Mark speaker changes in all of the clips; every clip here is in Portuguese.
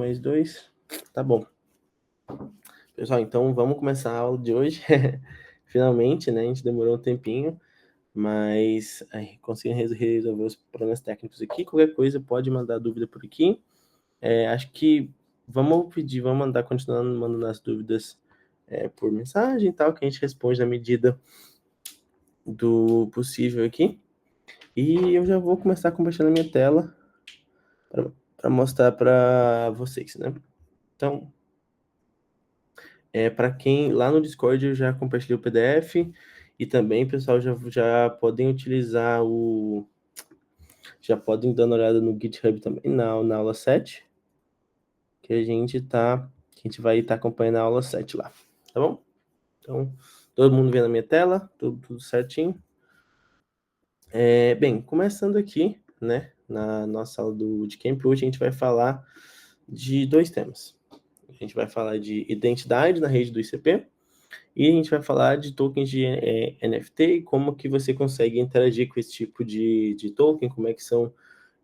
Speaker 1: Mais 2, tá bom. Pessoal, então vamos começar a aula de hoje. Finalmente, né? A gente demorou um tempinho, mas conseguimos resolver os problemas técnicos aqui. Qualquer coisa pode mandar dúvida por aqui. Acho que vamos mandar, continuando mandando as dúvidas por mensagem e tal, que a gente responde na medida do possível aqui. E eu já vou começar compartilhando a minha tela para mostrar para vocês, né? Então, para quem lá no Discord eu já compartilhei o PDF e também, pessoal, já podem utilizar já podem dar uma olhada no GitHub também na aula 7, que a gente vai estar acompanhando a aula 7 lá, tá bom? Então, todo mundo vendo a minha tela, tudo certinho. Bem, começando aqui, né, na nossa aula de Camp, hoje a gente vai falar de 2 temas. A gente vai falar de identidade na rede do ICP e a gente vai falar de tokens de NFT e como que você consegue interagir com esse tipo de token, como é que são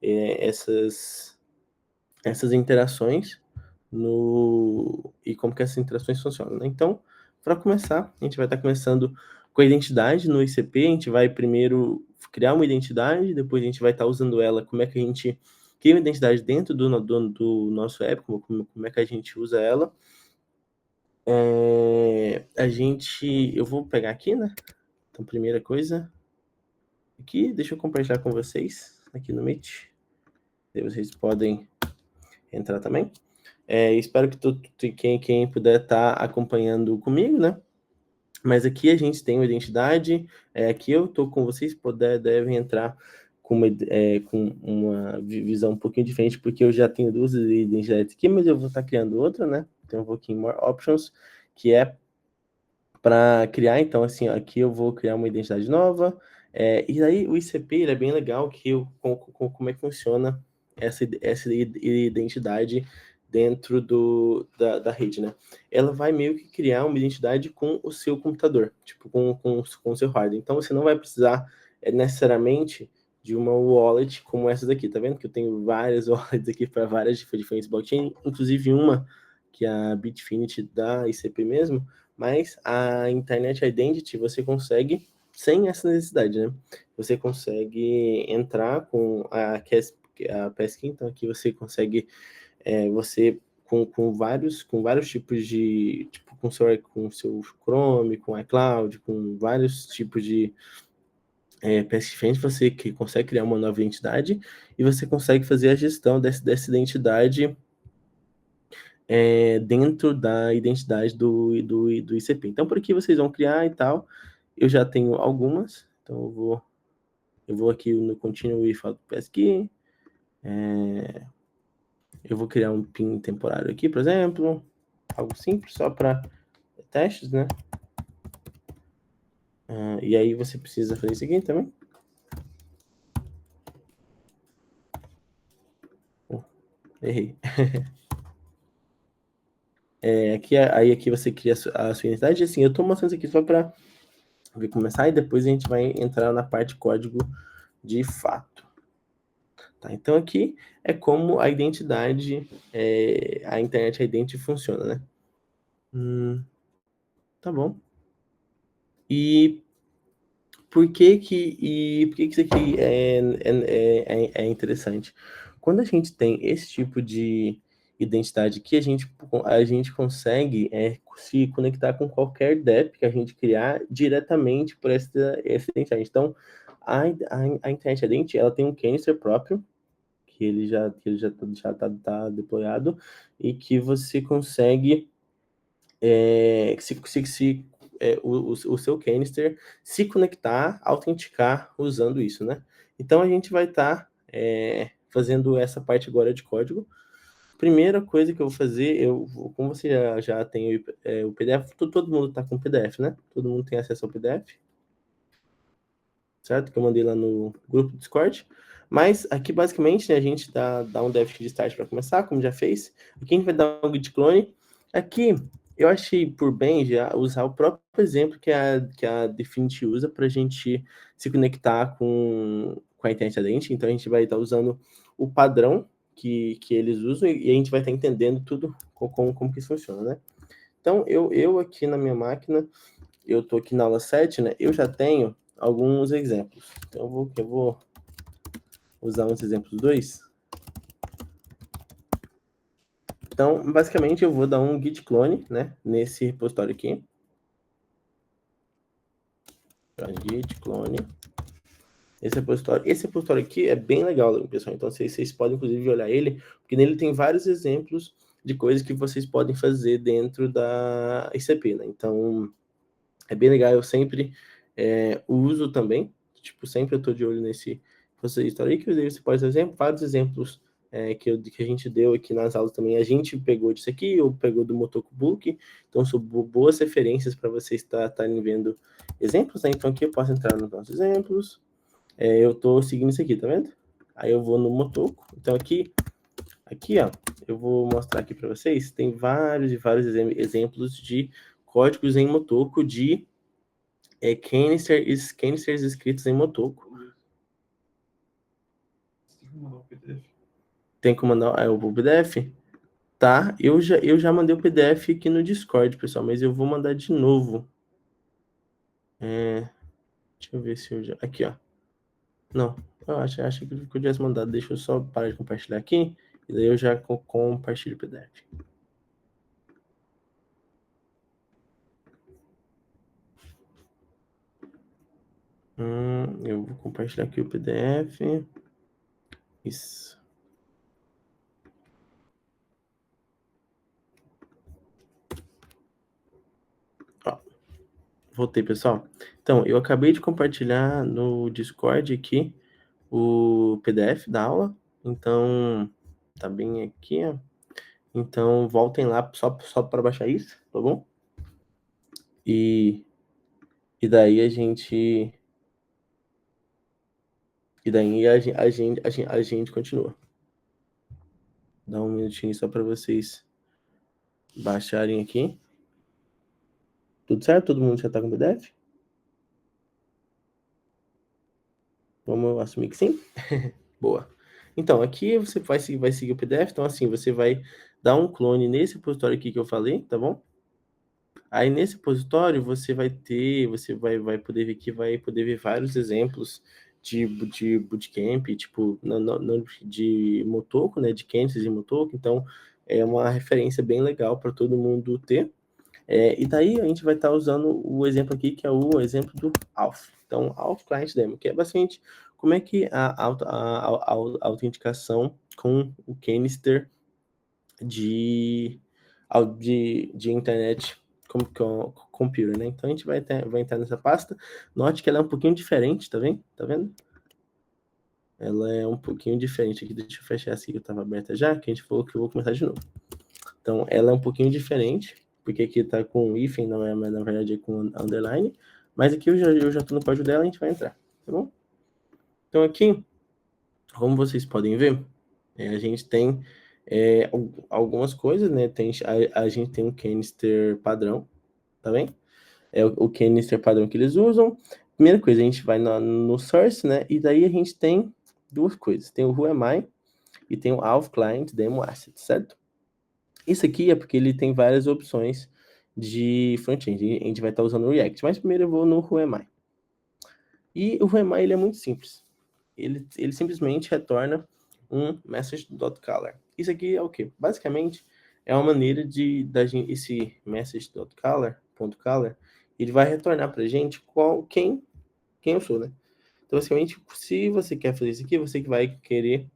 Speaker 1: essas interações e como que essas interações funcionam, né? Então, para começar, a gente vai estar começando com a identidade no ICP. A gente vai primeiro criar uma identidade, depois a gente vai estar usando ela, como é que a gente cria uma identidade dentro do nosso app, como é que a gente usa ela. Eu vou pegar aqui, né? Então, primeira coisa, aqui, deixa eu compartilhar com vocês, aqui no Meet. Aí vocês podem entrar também. Espero que quem puder estar acompanhando comigo, né? Mas aqui a gente tem uma identidade, aqui eu estou com vocês, devem entrar com uma visão um pouquinho diferente, porque eu já tenho 2 identidades aqui, mas eu vou estar criando outra, né? Tem um pouquinho more options, que é para criar. Então, assim, ó, aqui eu vou criar uma identidade nova, e aí o ICP ele é bem legal, como é que funciona essa identidade dentro da rede, né? Ela vai meio que criar uma identidade com o seu computador, tipo, com o seu hardware. Então, você não vai precisar necessariamente de uma wallet como essa daqui, tá vendo? Que eu tenho várias wallets aqui para várias diferentes blockchains, inclusive uma que é a Bitfinity da ICP mesmo, mas a Internet Identity você consegue sem essa necessidade, né? Você consegue entrar com a Passkey, então aqui você consegue, com vários tipos de, tipo, com o seu Chrome, com iCloud, com vários tipos de passkey diferentes, você que consegue criar uma nova identidade e você consegue fazer a gestão dessa identidade dentro da identidade do ICP. Então, por aqui vocês vão criar e tal. Eu já tenho algumas, então eu vou aqui no Continue with Passkey. Eu vou criar um PIN temporário aqui, por exemplo. Algo simples, só para testes, né? E aí você precisa fazer isso aqui também. Errei. Aqui você cria a sua identidade. Assim, eu estou mostrando isso aqui só para ver começar e depois a gente vai entrar na parte de código de fato. Tá? Então aqui é como a identidade, a Internet Identity funciona, né? Tá bom. E por que isso aqui é interessante? Quando a gente tem esse tipo de identidade que a gente consegue se conectar com qualquer DEP que a gente criar diretamente por essa identidade. Então, a Internet Identity, ela tem um canister próprio, que ele já tá deployado, e que você consegue o seu canister se conectar, autenticar usando isso, né? Então a gente vai estar fazendo essa parte agora de código. Primeira coisa que eu vou fazer, como você já tem o PDF, todo mundo está com o PDF, né? Todo mundo tem acesso ao PDF, certo? Que eu mandei lá no grupo do Discord. Mas aqui, basicamente, né, a gente dá um déficit de start para começar, como já fez. Aqui a gente vai dar um git clone. Aqui, eu achei por bem já usar o próprio exemplo que a Definity usa para a gente se conectar com a Internet Identity. Então, a gente vai estar usando o padrão que eles usam e a gente vai estar entendendo tudo como que isso funciona, né? Então, eu aqui na minha máquina, eu tô aqui na aula 7, né? Eu já tenho alguns exemplos. Então, eu vou usar uns exemplos 2. Então, basicamente, eu vou dar um git clone, né? Nesse repositório aqui. Git clone. Esse repositório aqui é bem legal, pessoal. Então, vocês podem, inclusive, olhar ele, porque nele tem vários exemplos de coisas que vocês podem fazer dentro da ICP, né? Então, é bem legal. Eu sempre uso também. Tipo, sempre eu tô de olho nesse repositório aí, que você pode fazer vários exemplos que a gente deu aqui nas aulas também. A gente pegou disso aqui, ou pegou do Motoko Book. Então, são boas referências para vocês estarem vendo exemplos, né? Então, aqui eu posso entrar nos nossos exemplos. Eu tô seguindo isso aqui, tá vendo? Aí eu vou no Motoko. Então aqui, ó, eu vou mostrar aqui para vocês. Tem vários e vários exemplos de códigos em Motoko de canisters escritos em Motoko. Tem como mandar o PDF? Tá, eu já mandei o PDF aqui no Discord, pessoal, mas eu vou mandar de novo. Deixa eu ver se eu já... Aqui, ó. Não, eu acho que eu tivesse mandado. Deixa eu só parar de compartilhar aqui. E daí eu já compartilho o PDF. Eu vou compartilhar aqui o PDF. Isso. Ó, voltei, pessoal. Então, eu acabei de compartilhar no Discord aqui o PDF da aula. Então, tá bem aqui, ó. Então, voltem lá só para baixar isso, tá bom? E daí a gente... E daí a gente continua. Dá um minutinho só para vocês baixarem aqui. Tudo certo? Todo mundo já tá com o PDF? Vamos assumir que sim? Boa. Então, aqui você vai seguir o PDF. Então, assim, você vai dar um clone nesse repositório aqui que eu falei, tá bom? Aí, nesse repositório, você vai poder ver que vai poder ver vários exemplos de bootcamp, tipo, de Motoko, né? De Kansas e Motoko. Então, é uma referência bem legal para todo mundo ter. E daí, a gente vai estar usando o exemplo aqui, que é o exemplo do Auth. Então, Auth Client Demo, que é basicamente como é que a autenticação com o canister de internet computer, né? Então a gente vai entrar nessa pasta. Note que ela é um pouquinho diferente, tá vendo? Tá vendo? Ela é um pouquinho diferente aqui. Deixa eu fechar essa aqui que eu estava aberta já, que a gente falou que eu vou começar de novo. Então ela é um pouquinho diferente, porque aqui tá com hífen, não é, mas na verdade é com underline. Mas aqui eu já tô no código dela, a gente vai entrar, tá bom? Então aqui, como vocês podem ver, a gente tem algumas coisas, né? A gente tem um canister padrão, tá bem? É o canister padrão que eles usam. Primeira coisa, a gente vai no source, né? E daí a gente tem duas coisas. Tem o Who Am I e tem o Auth Client Demo Asset, certo? Isso aqui é porque ele tem várias opções de front-end. A gente vai estar usando o React. Mas primeiro eu vou no Who Am I. E o Who Am I, ele é muito simples. Ele simplesmente retorna um message.color. Isso aqui é o quê? Basicamente, é uma maneira esse message.color, ele vai retornar para a gente quem eu sou, né? Então, basicamente, se você quer fazer isso aqui, você que vai querer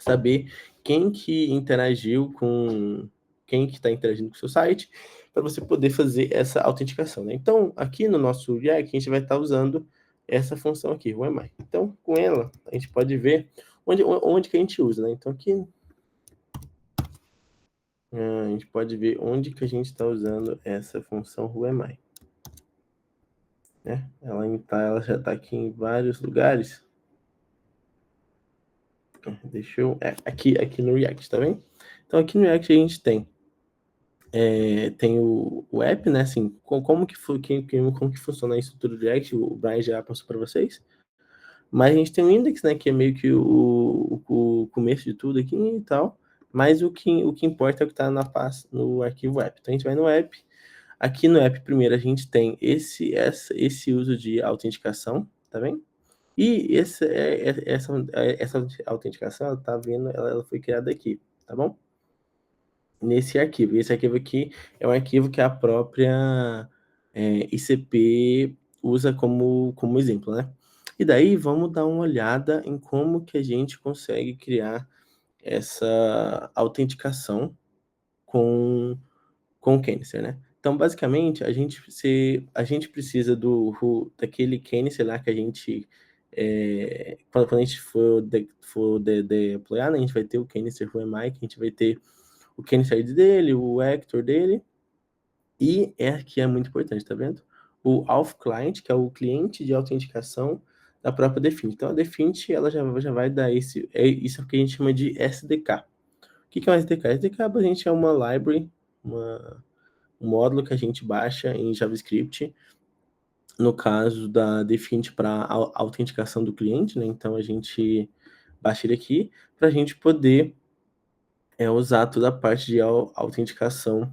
Speaker 1: saber quem que interagiu com... quem que está interagindo com o seu site, para você poder fazer essa autenticação, né? Então, aqui no nosso React, a gente vai estar usando essa função aqui, o Am I. Então, com ela, a gente pode ver onde que a gente usa, né? Então, aqui a gente pode ver onde que a gente está usando essa função Who Am I. Né? Ela já está aqui em vários lugares. Deixa eu... aqui no React, tá vendo? Então, aqui no React a gente tem o app, né? Assim, como que funciona a estrutura do React? O Brian já passou para vocês. Mas a gente tem um index, né, que é meio que o começo de tudo aqui e tal, mas o que importa é o que está no arquivo app. Então a gente vai no app. Aqui no app, primeiro, a gente tem esse uso de autenticação, tá vendo? E essa autenticação, ela tá vendo, ela foi criada aqui, tá bom? Nesse arquivo. Esse arquivo aqui é um arquivo que a própria ICP usa como exemplo, né? E daí vamos dar uma olhada em como que a gente consegue criar essa autenticação com o Canister, né? Então, basicamente, a gente precisa daquele Canister lá que a gente quando a gente for deployar, né, a gente vai ter o Canister Who que a gente vai ter o Canister ID dele, o Hector dele, e aqui é muito importante, tá vendo? O Auth Client, que é o cliente de autenticação da própria Definit. Então, a Definit, ela já vai dar isso é o que a gente chama de SDK. O que é um SDK? SDK, a gente, é uma library, um módulo que a gente baixa em JavaScript, no caso da Definit para autenticação do cliente, né? Então, a gente baixa ele aqui para a gente poder usar toda a parte de autenticação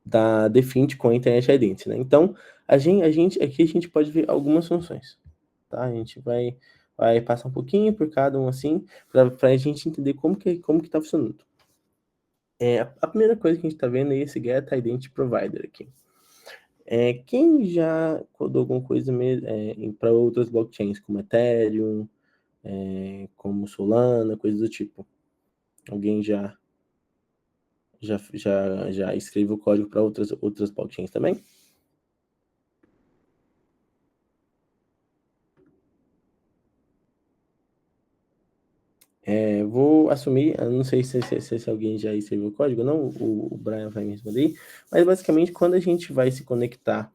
Speaker 1: da Definit com a Internet Identity, né? Então, aqui a gente pode ver algumas funções, tá? A gente vai passar um pouquinho por cada um assim, para a gente entender como que está funcionando. A primeira coisa que a gente está vendo é esse Get Identity Provider aqui. Quem já codou alguma coisa para outras blockchains, como Ethereum, como Solana, coisas do tipo? Alguém já escreveu código para outras blockchains também? Vou assumir, eu não sei se alguém já escreveu o código, não, o Brian vai me responder, mas basicamente quando a gente vai se conectar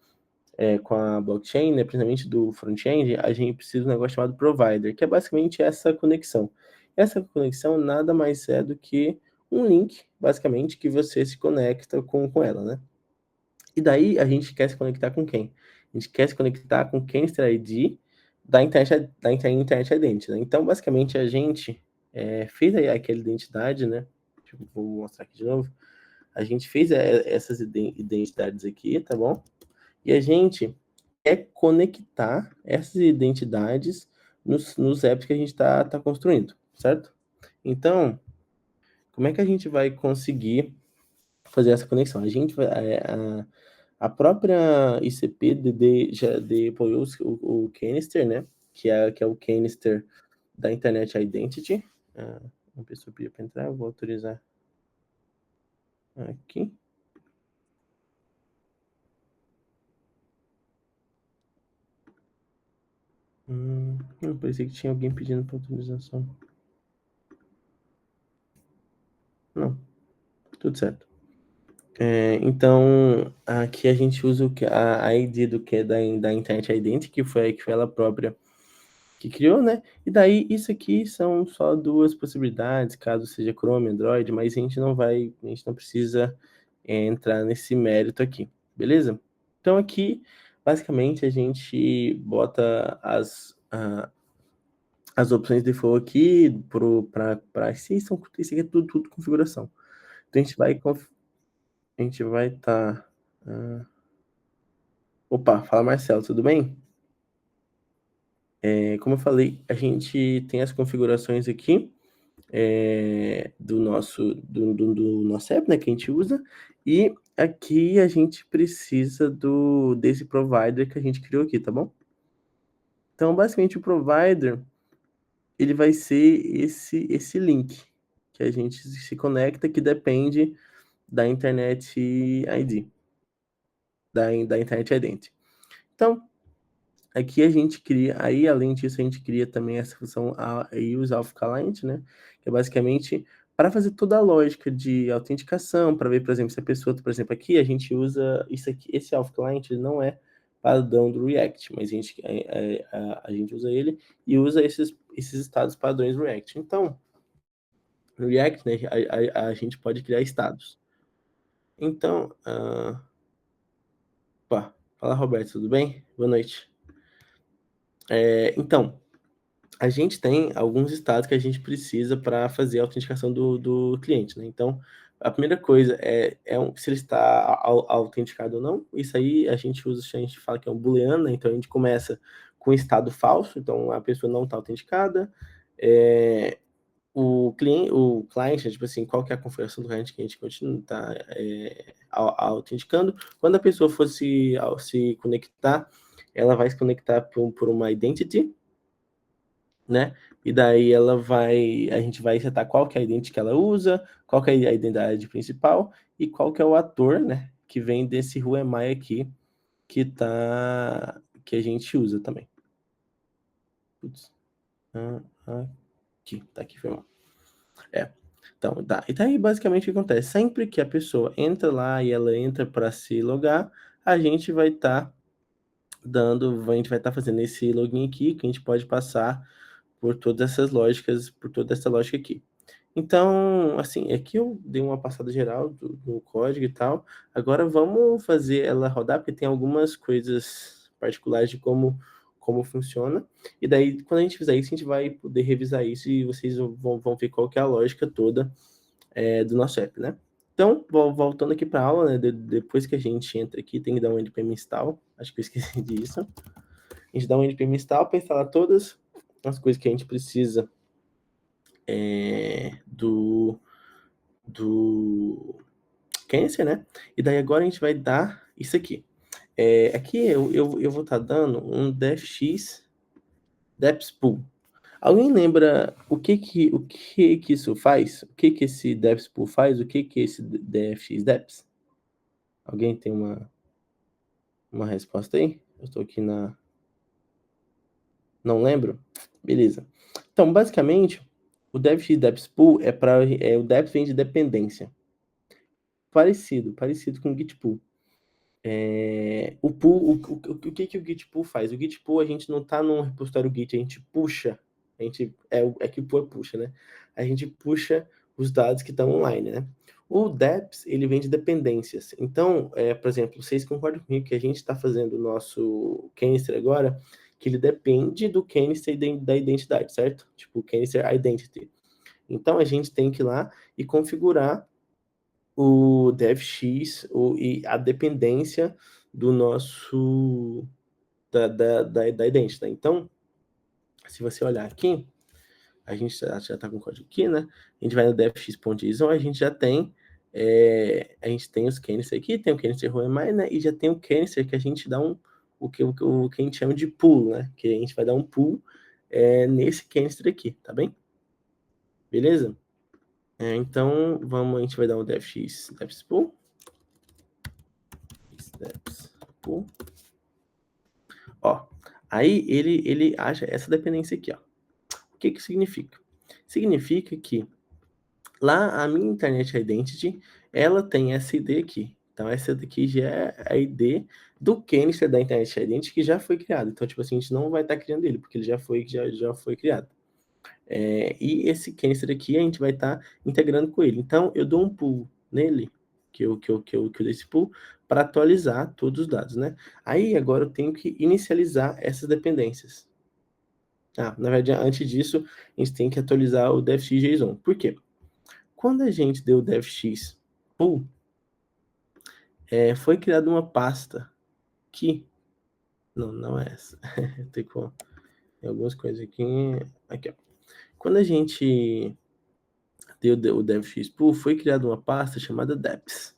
Speaker 1: com a blockchain, né, principalmente do front-end, a gente precisa de um negócio chamado provider, que é basicamente essa conexão. Essa conexão nada mais é do que um link, basicamente, que você se conecta com ela, né? E daí a gente quer se conectar com quem? A gente quer se conectar com quem está ID da Internet Identity, né? Então, basicamente, a gente fez aí aquela identidade, né? Vou mostrar aqui de novo. A gente fez essas identidades aqui, tá bom? E a gente quer conectar essas identidades nos apps que a gente está construindo, certo? Então, como é que a gente vai conseguir fazer essa conexão? A própria ICP já deployou o Canister, né? Que é o Canister da Internet Identity. Uma pessoa pediu para entrar, eu vou autorizar aqui. Não, parecia que tinha alguém pedindo para autorização. Não, tudo certo. Então, aqui a gente usa a ID do que da Internet Identity, que foi ela própria que criou, né? E daí, isso aqui são só duas possibilidades, caso seja Chrome, Android, mas a gente não precisa entrar nesse mérito aqui, beleza? Então, aqui, basicamente, a gente bota as opções de default aqui para isso aqui é tudo configuração. Então, a gente vai estar. Opa, fala Marcelo, tudo bem? Como eu falei, a gente tem as configurações aqui do nosso app, né, que a gente usa, e aqui a gente precisa desse provider que a gente criou aqui, tá bom? Então, basicamente, o provider, ele vai ser esse link que a gente se conecta, que depende da Internet ID, da Internet Identity. Então, aqui a gente cria, aí além disso, a gente cria também essa função use of client, né? Que é basicamente para fazer toda a lógica de autenticação, para ver, por exemplo, se a pessoa, por exemplo, aqui a gente usa isso aqui, esse auth client não é padrão do React, mas a gente usa ele e usa esses estados padrões do React. Então, no React, né, a gente pode criar estados. Então, opa, fala Roberto, tudo bem? Boa noite. Então, a gente tem alguns estados que a gente precisa para fazer a autenticação do cliente, né. Então, a primeira coisa se ele está autenticado ou não. Isso aí a gente fala que é um booleano, né, então a gente começa com estado falso, então a pessoa não está autenticada. O cliente, tipo assim, qual que é a configuração do cliente que a gente continua tá, autenticando. Quando a pessoa for se conectar, ela vai se conectar por uma identity, né? E daí a gente vai setar qual que é a identity que ela usa, qual que é a identidade principal e qual que é o ator, né? Que vem desse Who am I aqui, que a gente usa também. Putz. Aqui, tá aqui, foi mal. Então, tá. E daí, basicamente, o que acontece? Sempre que a pessoa entra lá e ela entra para se logar, a gente vai estar a gente vai estar fazendo esse login aqui, que a gente pode passar por toda essa lógica aqui. Então, assim, aqui eu dei uma passada geral do código e tal. Agora vamos fazer ela rodar, porque tem algumas coisas particulares de como funciona. E daí, quando a gente fizer isso, a gente vai poder revisar isso e vocês vão ver qual que é a lógica toda do nosso app, né? Então, voltando aqui para a aula, né? Depois que a gente entra aqui, tem que dar um npm install. Acho que eu esqueci disso. A gente dá um npm install para instalar todas as coisas que a gente precisa do Cancer, né? E daí agora a gente vai dar isso aqui. Aqui eu vou estar dando um defx deps pool. Alguém lembra o que isso faz? O que esse deps pool faz? O que esse defx deps? Alguém tem uma resposta aí? Eu estou aqui na... Não lembro? Beleza. Então, basicamente, o defx deps pool o deps vem de dependência. Parecido com o Git pool. O pool, o que o Git pool faz? O Git pool, a gente não está num repositório Git, a gente puxa, que o pool puxa, né? A gente puxa os dados que estão online, né? O deps, ele vem de dependências. Então, por exemplo, vocês concordam comigo que a gente está fazendo o nosso canister agora, que ele depende do canister da identidade, certo? Tipo, canister identity. Então, a gente tem que ir lá e configurar o defx e a dependência do nosso da identidade. Então, se você olhar aqui, a gente já está com o código aqui, né? A gente vai no defx.json, a gente já tem a gente tem os canister aqui, tem o canister whoami, né? E já tem o canister que a gente dá o que a gente chama de pool, né? Que a gente vai dar um pool nesse canister aqui, tá bem? Beleza? Então, a gente vai dar um defx pool. Deps pool. Ó, aí ele acha essa dependência aqui, ó. O que significa? Significa que lá a minha Internet Identity, ela tem essa ID aqui. Então, essa daqui já é a ID do canister da Internet Identity que já foi criado. Então, tipo assim, a gente não vai estar criando ele, porque ele já foi criado. E esse canister aqui a gente vai estar integrando com ele. Então, eu dou um pull nele, que eu dei esse pull, para atualizar todos os dados, né? Aí, agora eu tenho que inicializar essas dependências. Na verdade, antes disso, a gente tem que atualizar o defx.json. Por quê? Quando a gente deu o defx pull, foi criada uma pasta que... Não é essa. Tem algumas coisas aqui. Aqui, ó. Quando a gente deu o defx pool, foi criada uma pasta chamada deps,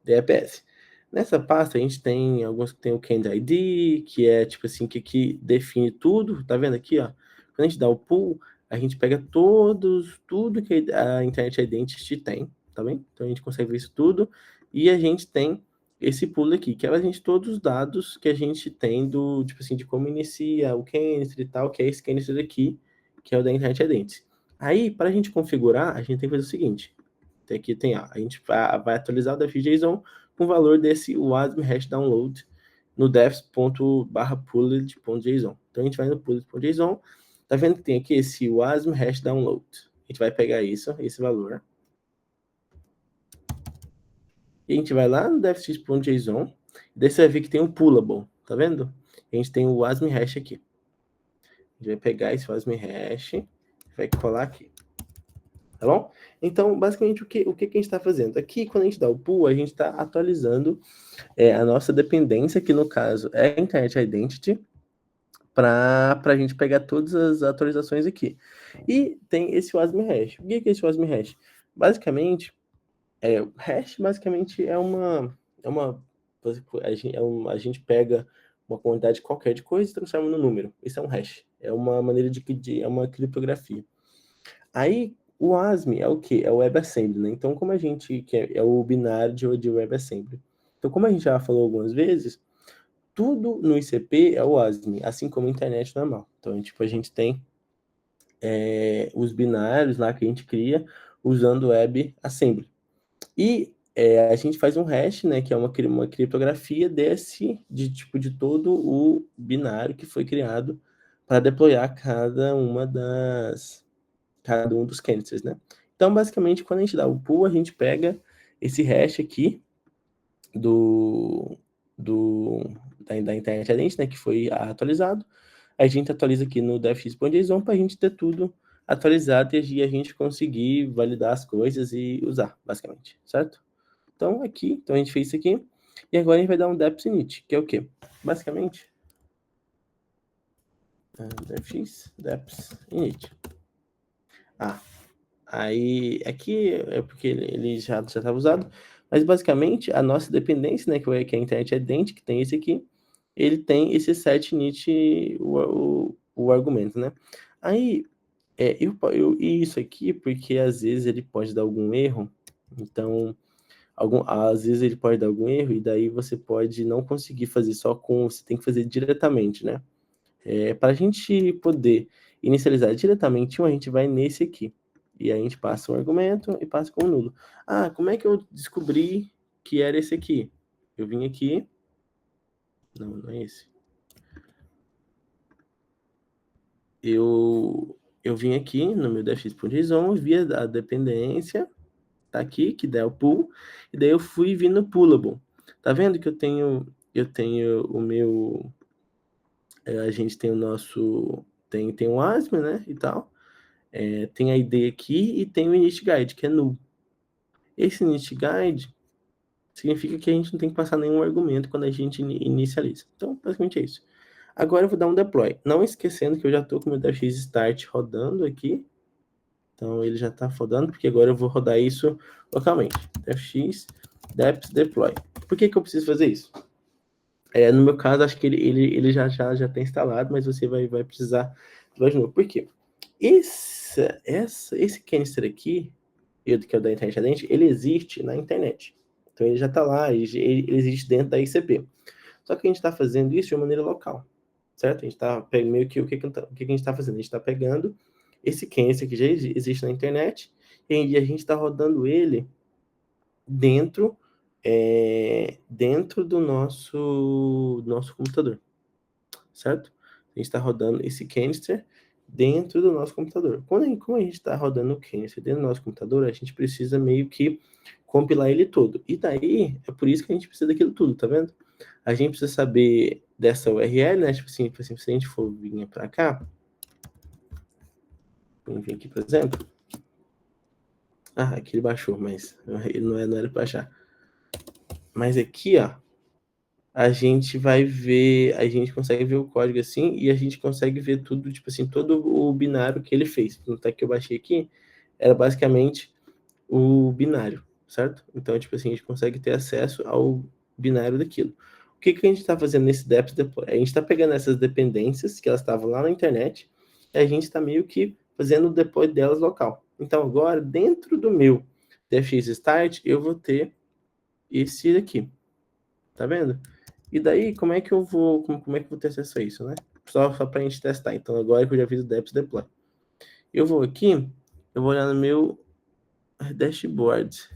Speaker 1: DEPS. Nessa pasta a gente tem alguns que tem o Cand ID, que é tipo assim, que define tudo, tá vendo aqui, ó? Quando a gente dá o pool, a gente pega tudo que a Internet Identity tem, tá bem? Então a gente consegue ver isso tudo, e a gente tem esse pool aqui, que é a gente todos os dados que a gente tem tipo assim, de como inicia o canister e tal, que é esse canister aqui, que é o da Internet Identity. Aí, para a gente configurar, a gente tem que fazer o seguinte, aqui tem, ó, a gente vai atualizar o defx.json com o valor desse wasm hash download no defs./pulled.json. Então a gente vai no pulled.json, tá vendo que tem aqui esse wasm hash download. A gente vai pegar esse valor. E a gente vai lá no defs.json, daí você vai ver que tem um pullable, tá vendo? a gente tem o WASM hash aqui. A gente vai pegar esse WASM hash e vai colar aqui. Tá bom? Então, basicamente, o que a gente está fazendo? Aqui, quando a gente dá o pull, a gente está atualizando a nossa dependência, que no caso é a Internet Identity, para a gente pegar todas as atualizações aqui. E tem esse WASM hash. O que é esse WASM hash? Basicamente, hash basicamente a gente pega uma quantidade qualquer de coisa e transforma no número. Isso é um hash. É uma maneira é uma criptografia. Aí, o WASM é o quê? É o WebAssembly, né? Então, como a gente é o binário de WebAssembly. Então, como a gente já falou algumas vezes, tudo no ICP é o WASM, assim como a internet normal. Então, tipo, a gente tem os binários lá que a gente cria usando o WebAssembly. E a gente faz um hash, né, que é uma criptografia de todo o binário que foi criado para deployar cada um dos canisters, né? Então, basicamente, quando a gente dá o pull, a gente pega esse hash aqui do, da internet Identity, né, que foi atualizado. A gente atualiza aqui no defx.json para a gente ter tudo atualizado e a gente conseguir validar as coisas e usar, basicamente, certo? Então, a gente fez isso aqui, e agora a gente vai dar um deps init, que é o quê? Basicamente, deps init. Aí, aqui é porque ele já estava usado, mas basicamente a nossa dependência, né, que é a internet Identity, que tem esse aqui, ele tem esse set init, o argumento, né? Aí, e isso aqui, porque às vezes ele pode dar algum erro, então, às vezes ele pode dar algum erro, e daí você pode não conseguir fazer você tem que fazer diretamente, né? Para a gente poder inicializar diretamente a gente vai nesse aqui. E aí a gente passa um argumento e passa como nulo. Ah, como é que eu descobri que era esse aqui? Eu vim aqui. Não é esse. Eu vim aqui no meu defx.json, vi a dependência, tá aqui, que dá o pull, e daí eu fui e vi no pullable. Tá vendo que eu tenho o meu, a gente tem o nosso, tem o ASM, né, e tal. Tem a ID aqui e tem o init guide, que é null. Esse init guide significa que a gente não tem que passar nenhum argumento quando a gente inicializa. Então, basicamente é isso. Agora eu vou dar um deploy. Não esquecendo que eu já estou com o meu DFX start rodando aqui. Então ele já está rodando, porque agora eu vou rodar isso localmente. DFX deps deploy. Por que eu preciso fazer isso? No meu caso, acho que ele já tem instalado, mas você vai precisar de novo. Por quê? Esse canister aqui, que é o da internet Identity, ele existe na internet. Então ele já está lá, ele existe dentro da ICP. Só que a gente está fazendo isso de uma maneira local, certo? A gente está meio que o que a gente está fazendo? A gente está pegando esse canister que já existe na internet e a gente está rodando ele dentro do nosso computador, certo? A gente está rodando esse canister dentro do nosso computador. Como a gente está rodando o canister dentro do nosso computador, a gente precisa meio que compilar ele todo. E daí, é por isso que a gente precisa daquilo tudo, tá vendo? A gente precisa saber dessa URL, né? Tipo assim, se a gente for vir para cá, vamos vir aqui, por exemplo. Aqui ele baixou, mas ele não era para baixar. Mas aqui, ó, a gente consegue ver o código assim, e a gente consegue ver tudo, tipo assim, todo o binário que ele fez. No que eu baixei aqui, era basicamente o binário, certo? Então, tipo assim, a gente consegue ter acesso ao binário daquilo. O que a gente está fazendo nesse deps deploy? A gente está pegando essas dependências que elas estavam lá na internet, e a gente está meio que fazendo o deploy delas local. Então, agora, dentro do meu DFX start, eu vou ter esse daqui. Tá vendo? E daí, como é que eu vou ter acesso a isso, né? Só para a gente testar. Então, agora que eu já fiz o deps deploy. Eu vou aqui, eu vou olhar no meu dashboard.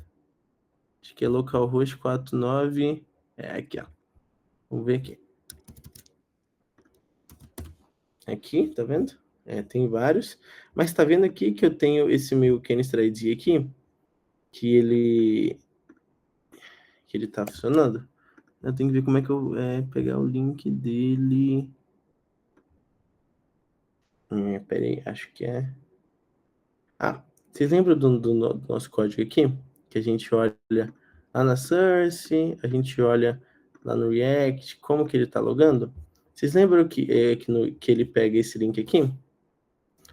Speaker 1: Acho que é localhost 49. Aqui, ó. Vamos ver aqui. Aqui, tá vendo? Tem vários. Mas tá vendo aqui que eu tenho esse meu canister ID aqui, que ele tá funcionando? Eu tenho que ver como é que eu pegar o link dele. Peraí, acho que é. Ah, vocês lembram do nosso código aqui? Que a gente olha lá na Source, a gente olha lá no React, como que ele tá logando? Vocês lembram que ele pega esse link aqui?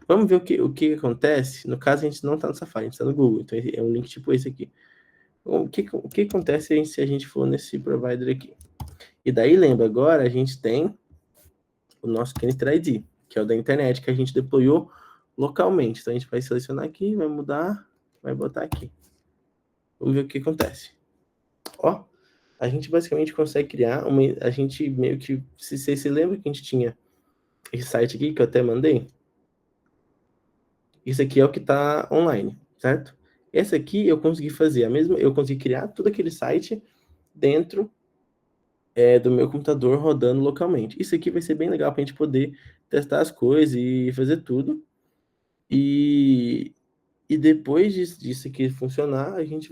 Speaker 1: Vamos ver o que acontece. No caso, a gente não está no Safari, a gente está no Google. Então, é um link tipo esse aqui. O que acontece se a gente for nesse provider aqui? E daí, lembra, agora a gente tem o nosso Knister ID, que é o da internet, que a gente deployou localmente. Então, a gente vai selecionar aqui, vai mudar, vai botar aqui. Vamos ver o que acontece. Ó, a gente basicamente consegue criar uma... A gente meio que... Se você se lembra que a gente tinha esse site aqui, que eu até mandei? Isso aqui é o que está online, certo? Esse aqui eu consegui fazer a mesma... Eu consegui criar todo aquele site dentro do meu computador rodando localmente. Isso aqui vai ser bem legal para a gente poder testar as coisas e fazer tudo. E depois disso aqui funcionar, a gente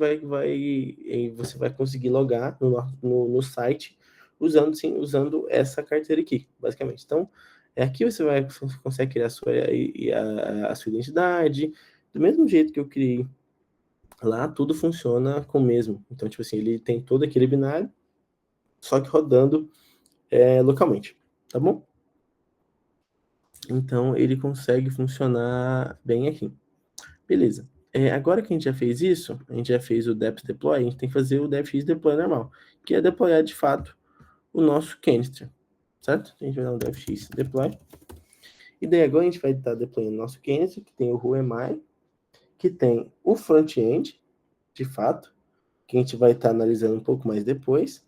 Speaker 1: você vai conseguir logar no site usando essa carteira aqui, basicamente. Então, aqui você consegue criar a sua identidade, do mesmo jeito que eu criei lá, tudo funciona com o mesmo. Então, tipo assim, ele tem todo aquele binário, só que rodando localmente, tá bom? Então, ele consegue funcionar bem aqui. Beleza. Agora que a gente já fez isso, a gente já fez o depth deploy, a gente tem que fazer o depth deploy normal, que é deployar de fato o nosso canister, certo? A gente vai dar um depth deploy. E daí agora a gente vai estar deployando o nosso canister, que tem o who am I, que tem o front-end, de fato, que a gente vai estar analisando um pouco mais depois,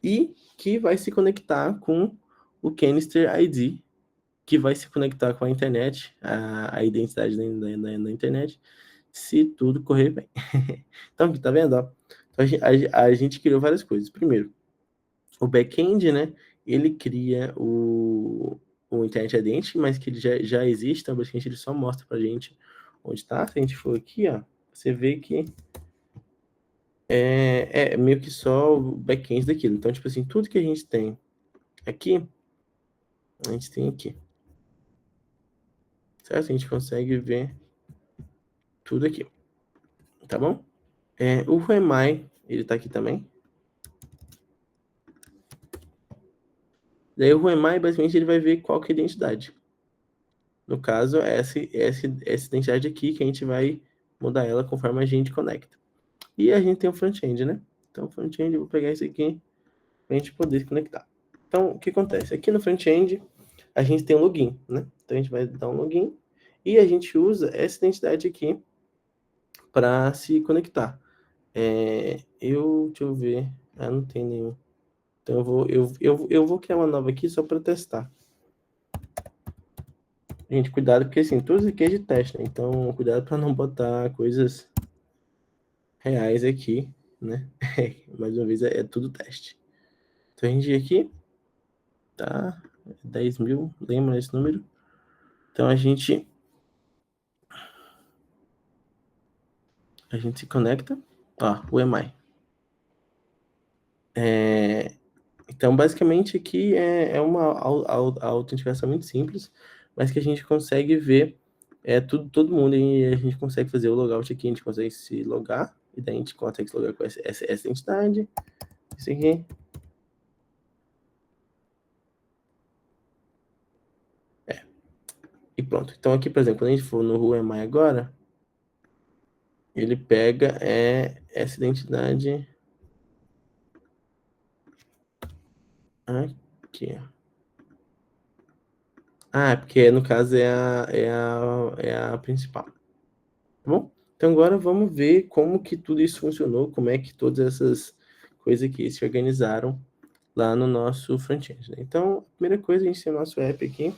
Speaker 1: e que vai se conectar com o canister ID, que vai se conectar com a internet, a identidade da internet, se tudo correr bem. Então, aqui, tá vendo? Ó? Então, a gente criou várias coisas. Primeiro, o back-end, né? Ele cria o Internet Identity, mas que ele já existe, então basicamente ele só mostra pra gente onde está. Se a gente for aqui, ó, você vê que é meio que só o back-end daquilo. Então, tipo assim, tudo que a gente tem aqui, a gente tem aqui. Certo? A gente consegue ver tudo aqui. Tá bom? O Who ele tá aqui também. Daí o Who basicamente, ele vai ver qual que é a identidade. No caso, essa identidade aqui que a gente vai mudar ela conforme a gente conecta. E a gente tem o front-end, né? Então, o front-end, eu vou pegar esse aqui para a gente poder se conectar. Então, o que acontece? Aqui no front-end, a gente tem um login, né? Então, a gente vai dar um login e a gente usa essa identidade aqui para se conectar. Deixa eu ver. Não tem nenhum. Então, eu vou criar uma nova aqui só para testar. Gente, cuidado, porque assim, todos aqui é de teste, né? Então, cuidado para não botar coisas reais aqui, né? Mais uma vez, é tudo teste. Então, a gente aqui, tá? 10 mil, lembra esse número? Então, a gente se conecta. Ó, o EMI. Então, basicamente, aqui é uma autenticação muito simples, mas que a gente consegue ver todo mundo e a gente consegue fazer o logout aqui, a gente consegue se logar, e daí a gente consegue se logar com essa identidade, isso aqui. E pronto. Então, aqui, por exemplo, quando a gente for no Who Am I agora, ele pega essa identidade aqui. Porque no caso é a principal. Tá bom? Então agora vamos ver como que tudo isso funcionou, como é que todas essas coisas aqui se organizaram lá no nosso front-end. Né? Então, a primeira coisa, a gente tem o nosso app aqui.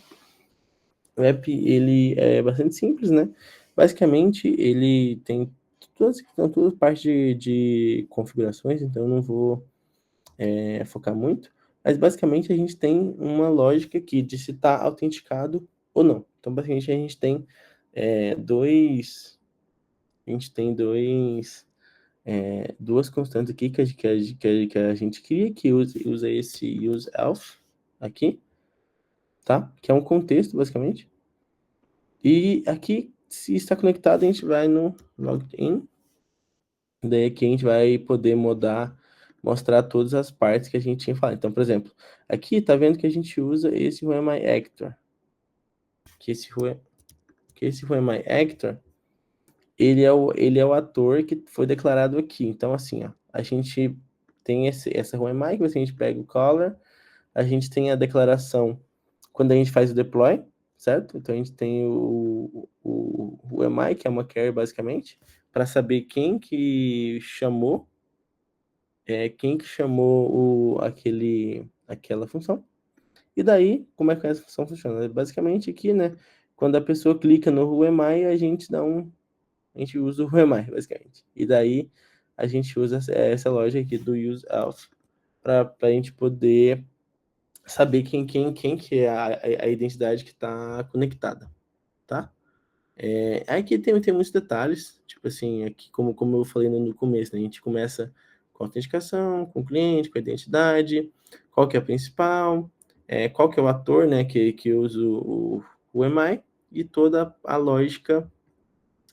Speaker 1: O app, ele é bastante simples, né? Basicamente, ele tem todas parte de configurações, então eu não vou focar muito. Mas, basicamente, a gente tem uma lógica aqui de se está autenticado ou não. Então, basicamente, a gente tem dois duas constantes aqui que a gente cria, que usa esse useElf aqui, tá? Que é um contexto, basicamente. E aqui, se está conectado, a gente vai no login. Daí aqui a gente vai poder mostrar todas as partes que a gente tinha falado. Então, por exemplo, aqui tá vendo que a gente usa esse Who Am I Actor. Que esse Who Am I Actor, ele é o ator que foi declarado aqui. Então, assim, ó, a gente tem essa Who Am I, que a gente pega o color, a gente tem a declaração quando a gente faz o deploy, certo? Então a gente tem o Who Am I, que é uma query basicamente, para saber quem que chamou aquela função. E daí, como é que essa função funciona? Basicamente aqui, né, quando a pessoa clica no Who Am I, a gente usa o Who Am I, basicamente. E daí a gente usa essa lógica aqui do useElf para a gente poder saber quem que é a identidade que está conectada, tá? Aqui tem muitos detalhes, tipo assim, aqui como eu falei no começo, né, a gente começa com a autenticação, com o cliente, com a identidade, qual que é a principal, qual que é o ator, né, que usa o EMI, e toda a lógica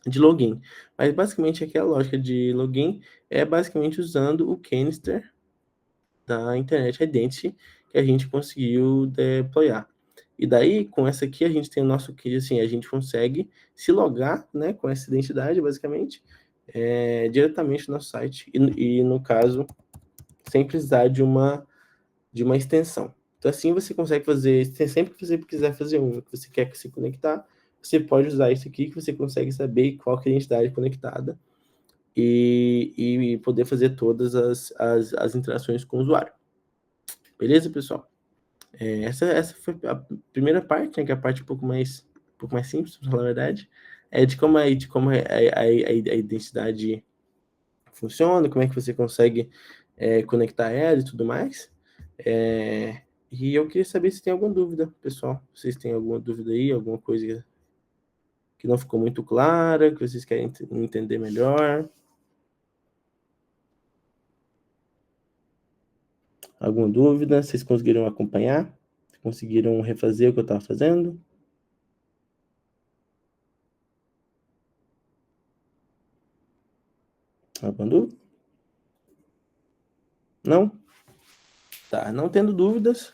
Speaker 1: de login. Mas basicamente aqui a lógica de login é basicamente usando o canister da Internet Identity que a gente conseguiu deployar. E daí, com essa aqui, a gente tem o nosso key, assim, a gente consegue se logar, né, com essa identidade, basicamente, diretamente no nosso site, e no caso, sem precisar de uma extensão. Então, assim, você consegue fazer, sempre que você quiser fazer que você quer se conectar, você pode usar isso aqui, que você consegue saber qual que é a identidade conectada, e poder fazer todas as interações com o usuário. Beleza, pessoal? Essa foi a primeira parte, né, que é a parte um pouco mais simples, para falar a verdade, de como a identidade funciona, como é que você consegue conectar ela e tudo mais. E eu queria saber se tem alguma dúvida, pessoal. Vocês têm alguma dúvida aí, alguma coisa que não ficou muito clara, que vocês querem entender melhor? Alguma dúvida? Vocês conseguiram acompanhar? Conseguiram refazer o que eu estava fazendo? Alguma dúvida? Não? Tá, não tendo dúvidas,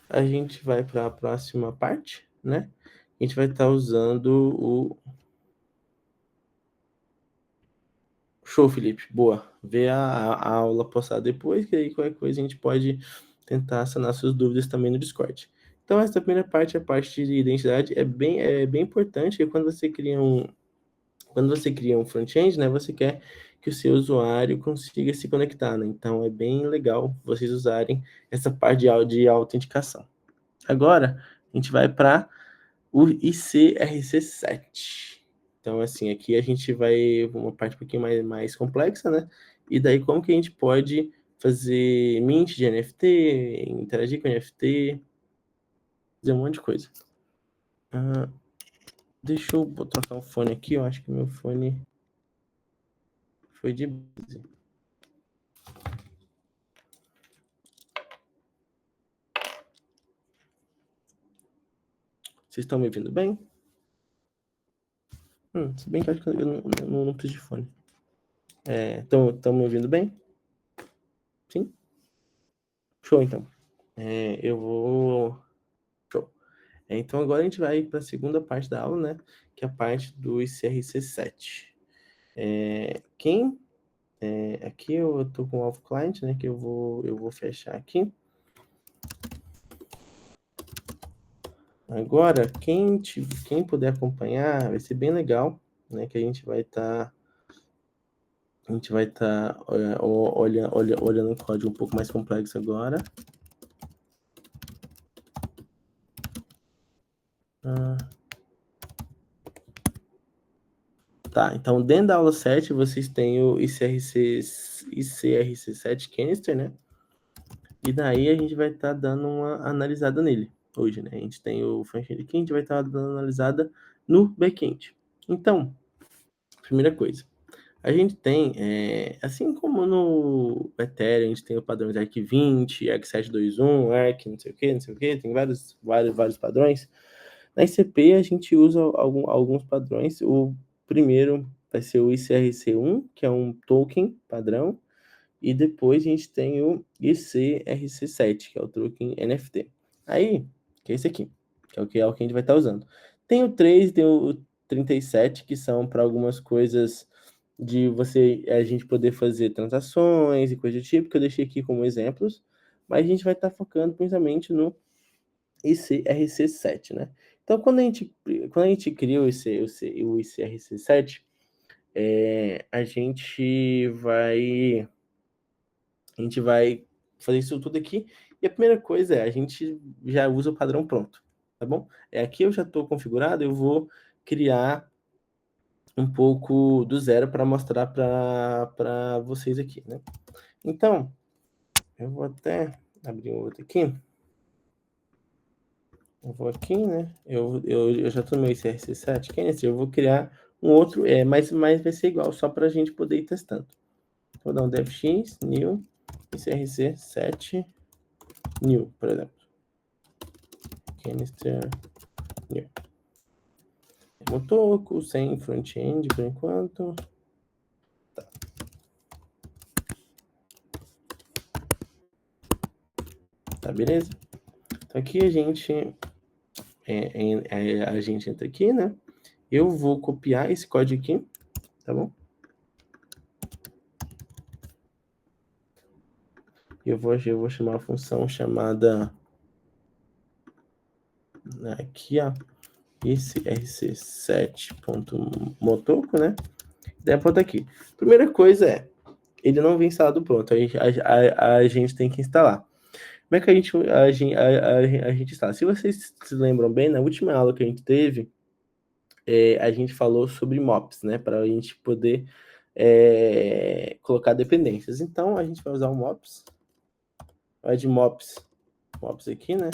Speaker 1: a gente vai para a próxima parte, né? A gente vai estar usando o show, Felipe. Boa. Vê a aula postada depois, que aí qualquer coisa a gente pode tentar sanar suas dúvidas também no Discord. Então, essa primeira parte, a parte de identidade, é bem importante, porque quando você cria um front-end, né, você quer que o seu usuário consiga se conectar, né? Então, é bem legal vocês usarem essa parte de autenticação. Agora, a gente vai para o ICRC7. Então, assim, aqui a gente vai uma parte um pouquinho mais complexa, né? E daí, como que a gente pode fazer mint de NFT, interagir com NFT, fazer um monte de coisa. Deixa eu trocar o fone aqui, eu acho que meu fone foi de base. Vocês estão me ouvindo bem? Se bem que eu acho que eu não preciso de fone. Estão me ouvindo bem? Sim? Show, então. Eu vou... Show. Então, agora a gente vai para a segunda parte da aula, né? Que é a parte do ICRC7. Aqui eu estou com o Alpha Client, né? Que eu vou fechar aqui. Agora, quem puder acompanhar, vai ser bem legal, né? Que a gente vai estar olhando um código um pouco mais complexo agora. Tá, então dentro da aula 7 vocês têm o ICRC7 Canister, né? E daí a gente vai estar dando uma analisada nele hoje, né? A gente tem o front-end aqui, a gente vai estar dando uma analisada no back-end. Então, primeira coisa, A gente tem, assim como no Ethereum, a gente tem o padrão de ERC20, ERC721, ERC não sei o que, tem vários padrões. Na ICP, a gente usa alguns padrões. O primeiro vai ser o ICRC1, que é um token padrão, e depois a gente tem o ICRC7, que é o token NFT. Aí, que é esse aqui, que é o que a gente vai estar usando. Tem o 3 e tem o 37, que são para algumas coisas de a gente poder fazer transações e coisa do tipo, que eu deixei aqui como exemplos, mas a gente vai estar focando principalmente no ICRC7, né? Então, quando a gente cria o ICRC7, a gente vai fazer isso tudo aqui. E a primeira coisa a gente já usa o padrão pronto, tá bom? Aqui eu já estou configurado, eu vou criar um pouco do zero para mostrar para vocês aqui, né? Então, eu vou até abrir um outro aqui. Eu vou aqui, né? Eu já estou no meu ICRC7, que é esse. Eu vou criar um outro, mas vai ser igual, só para a gente poder ir testando. Vou dar um devx, new, ICRC7, new, por exemplo. Canister, new. Motoco, sem front-end por enquanto. Tá. Tá, beleza? Então aqui a gente entra aqui, né? Eu vou copiar esse código aqui, tá bom? Eu vou chamar a função chamada aqui, ó, esse rc7.motoco, né? Daí aponta aqui. Primeira coisa ele não vem instalado pronto, a gente tem que instalar. Como é que a gente instala? Se vocês se lembram bem, na última aula que a gente teve, a gente falou sobre MOPS, né? Para a gente poder colocar dependências. Então, a gente vai usar o MOPS, vai de MOPS aqui, né?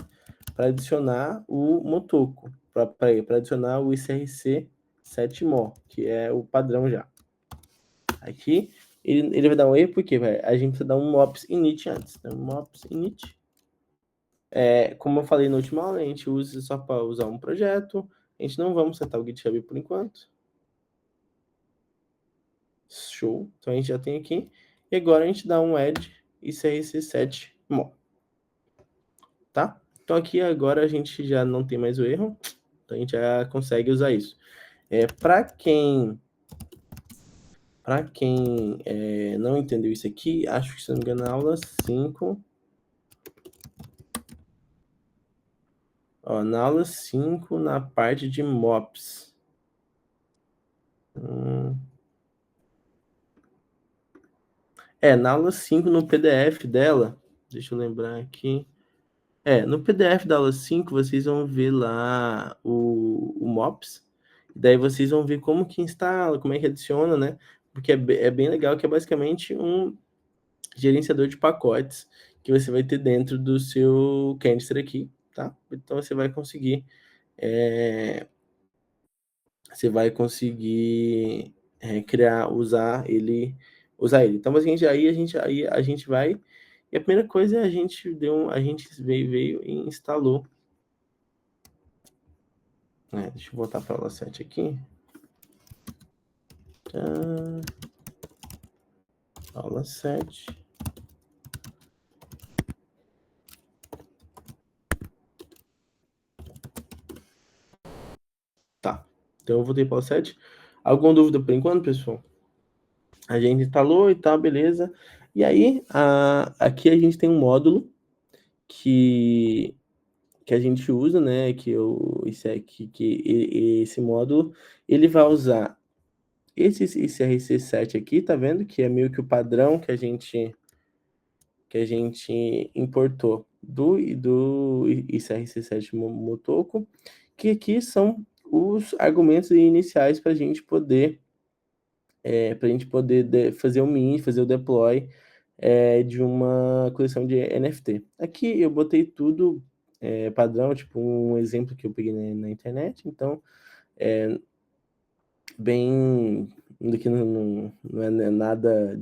Speaker 1: Para adicionar o Motoco, para adicionar o ICRC7mo, que é o padrão já. Aqui, ele vai dar um erro, porque a gente precisa dar um MOPS init antes. Então, MOPS init. Como eu falei na última aula, a gente usa só para usar um projeto. A gente não vamos setar o GitHub por enquanto. Show. Então, a gente já tem aqui. E agora a gente dá um add ICRC7mo. Tá? Então, aqui agora a gente já não tem mais o erro. Então, a gente já consegue usar isso. Para quem não entendeu isso aqui, acho que, se não me engano, na aula 5... Ó, na aula 5, na parte de MOPS. Na aula 5, no PDF dela, deixa eu lembrar aqui. No PDF da aula 5, vocês vão ver lá o MOPS. Daí vocês vão ver como que instala, como é que adiciona, né? Porque é bem legal, que é basicamente um gerenciador de pacotes que você vai ter dentro do seu canister aqui, tá? Então você vai conseguir usar ele. Então a gente vai, e a primeira coisa é a gente veio e instalou. Deixa eu voltar para a aula 7 aqui. Aula 7. Tá. Então eu voltei para a aula 7. Alguma dúvida por enquanto, pessoal? A gente instalou e tal, beleza. E aí, aqui a gente tem um módulo que a gente usa, né? Esse módulo, ele vai usar esse ICRC7 aqui, tá vendo? Que é meio que o padrão que a gente importou do ICRC7 Motoco, que aqui são os argumentos iniciais para a gente poder fazer o mint, fazer o deploy de uma coleção de NFT. Aqui eu botei tudo padrão, tipo um exemplo que eu peguei na internet, então bem que não é nada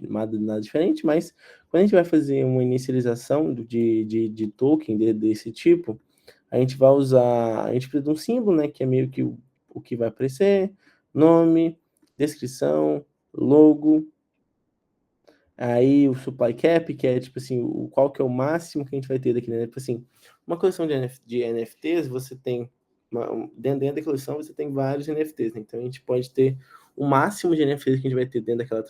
Speaker 1: nada diferente, mas quando a gente vai fazer uma inicialização de token desse tipo, a gente vai usar, a gente precisa de um símbolo, né, que é meio que o que vai aparecer, nome, descrição, logo, aí o supply cap, que é tipo assim, qual que é o máximo que a gente vai ter daqui, né? Tipo assim, uma coleção de NFTs, você tem, dentro da coleção você tem vários NFTs, né? Então a gente pode ter o máximo de NFTs que a gente vai ter dentro daquela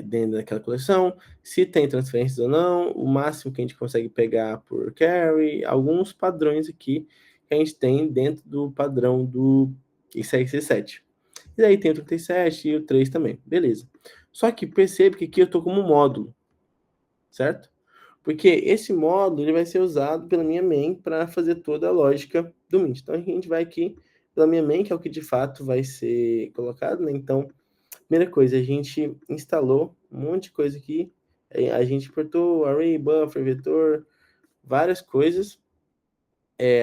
Speaker 1: dentro daquela coleção, se tem transferências ou não, o máximo que a gente consegue pegar por carry, alguns padrões aqui que a gente tem dentro do padrão do XRC7. E aí tem o 37 e o 3 também, beleza. Só que percebe que aqui eu estou como módulo, certo? Porque esse módulo ele vai ser usado pela minha main para fazer toda a lógica do Mint. Então a gente vai aqui pela minha main, que é o que de fato vai ser colocado, né? Então, primeira coisa, a gente instalou um monte de coisa aqui. A gente importou array, buffer, vetor, várias coisas.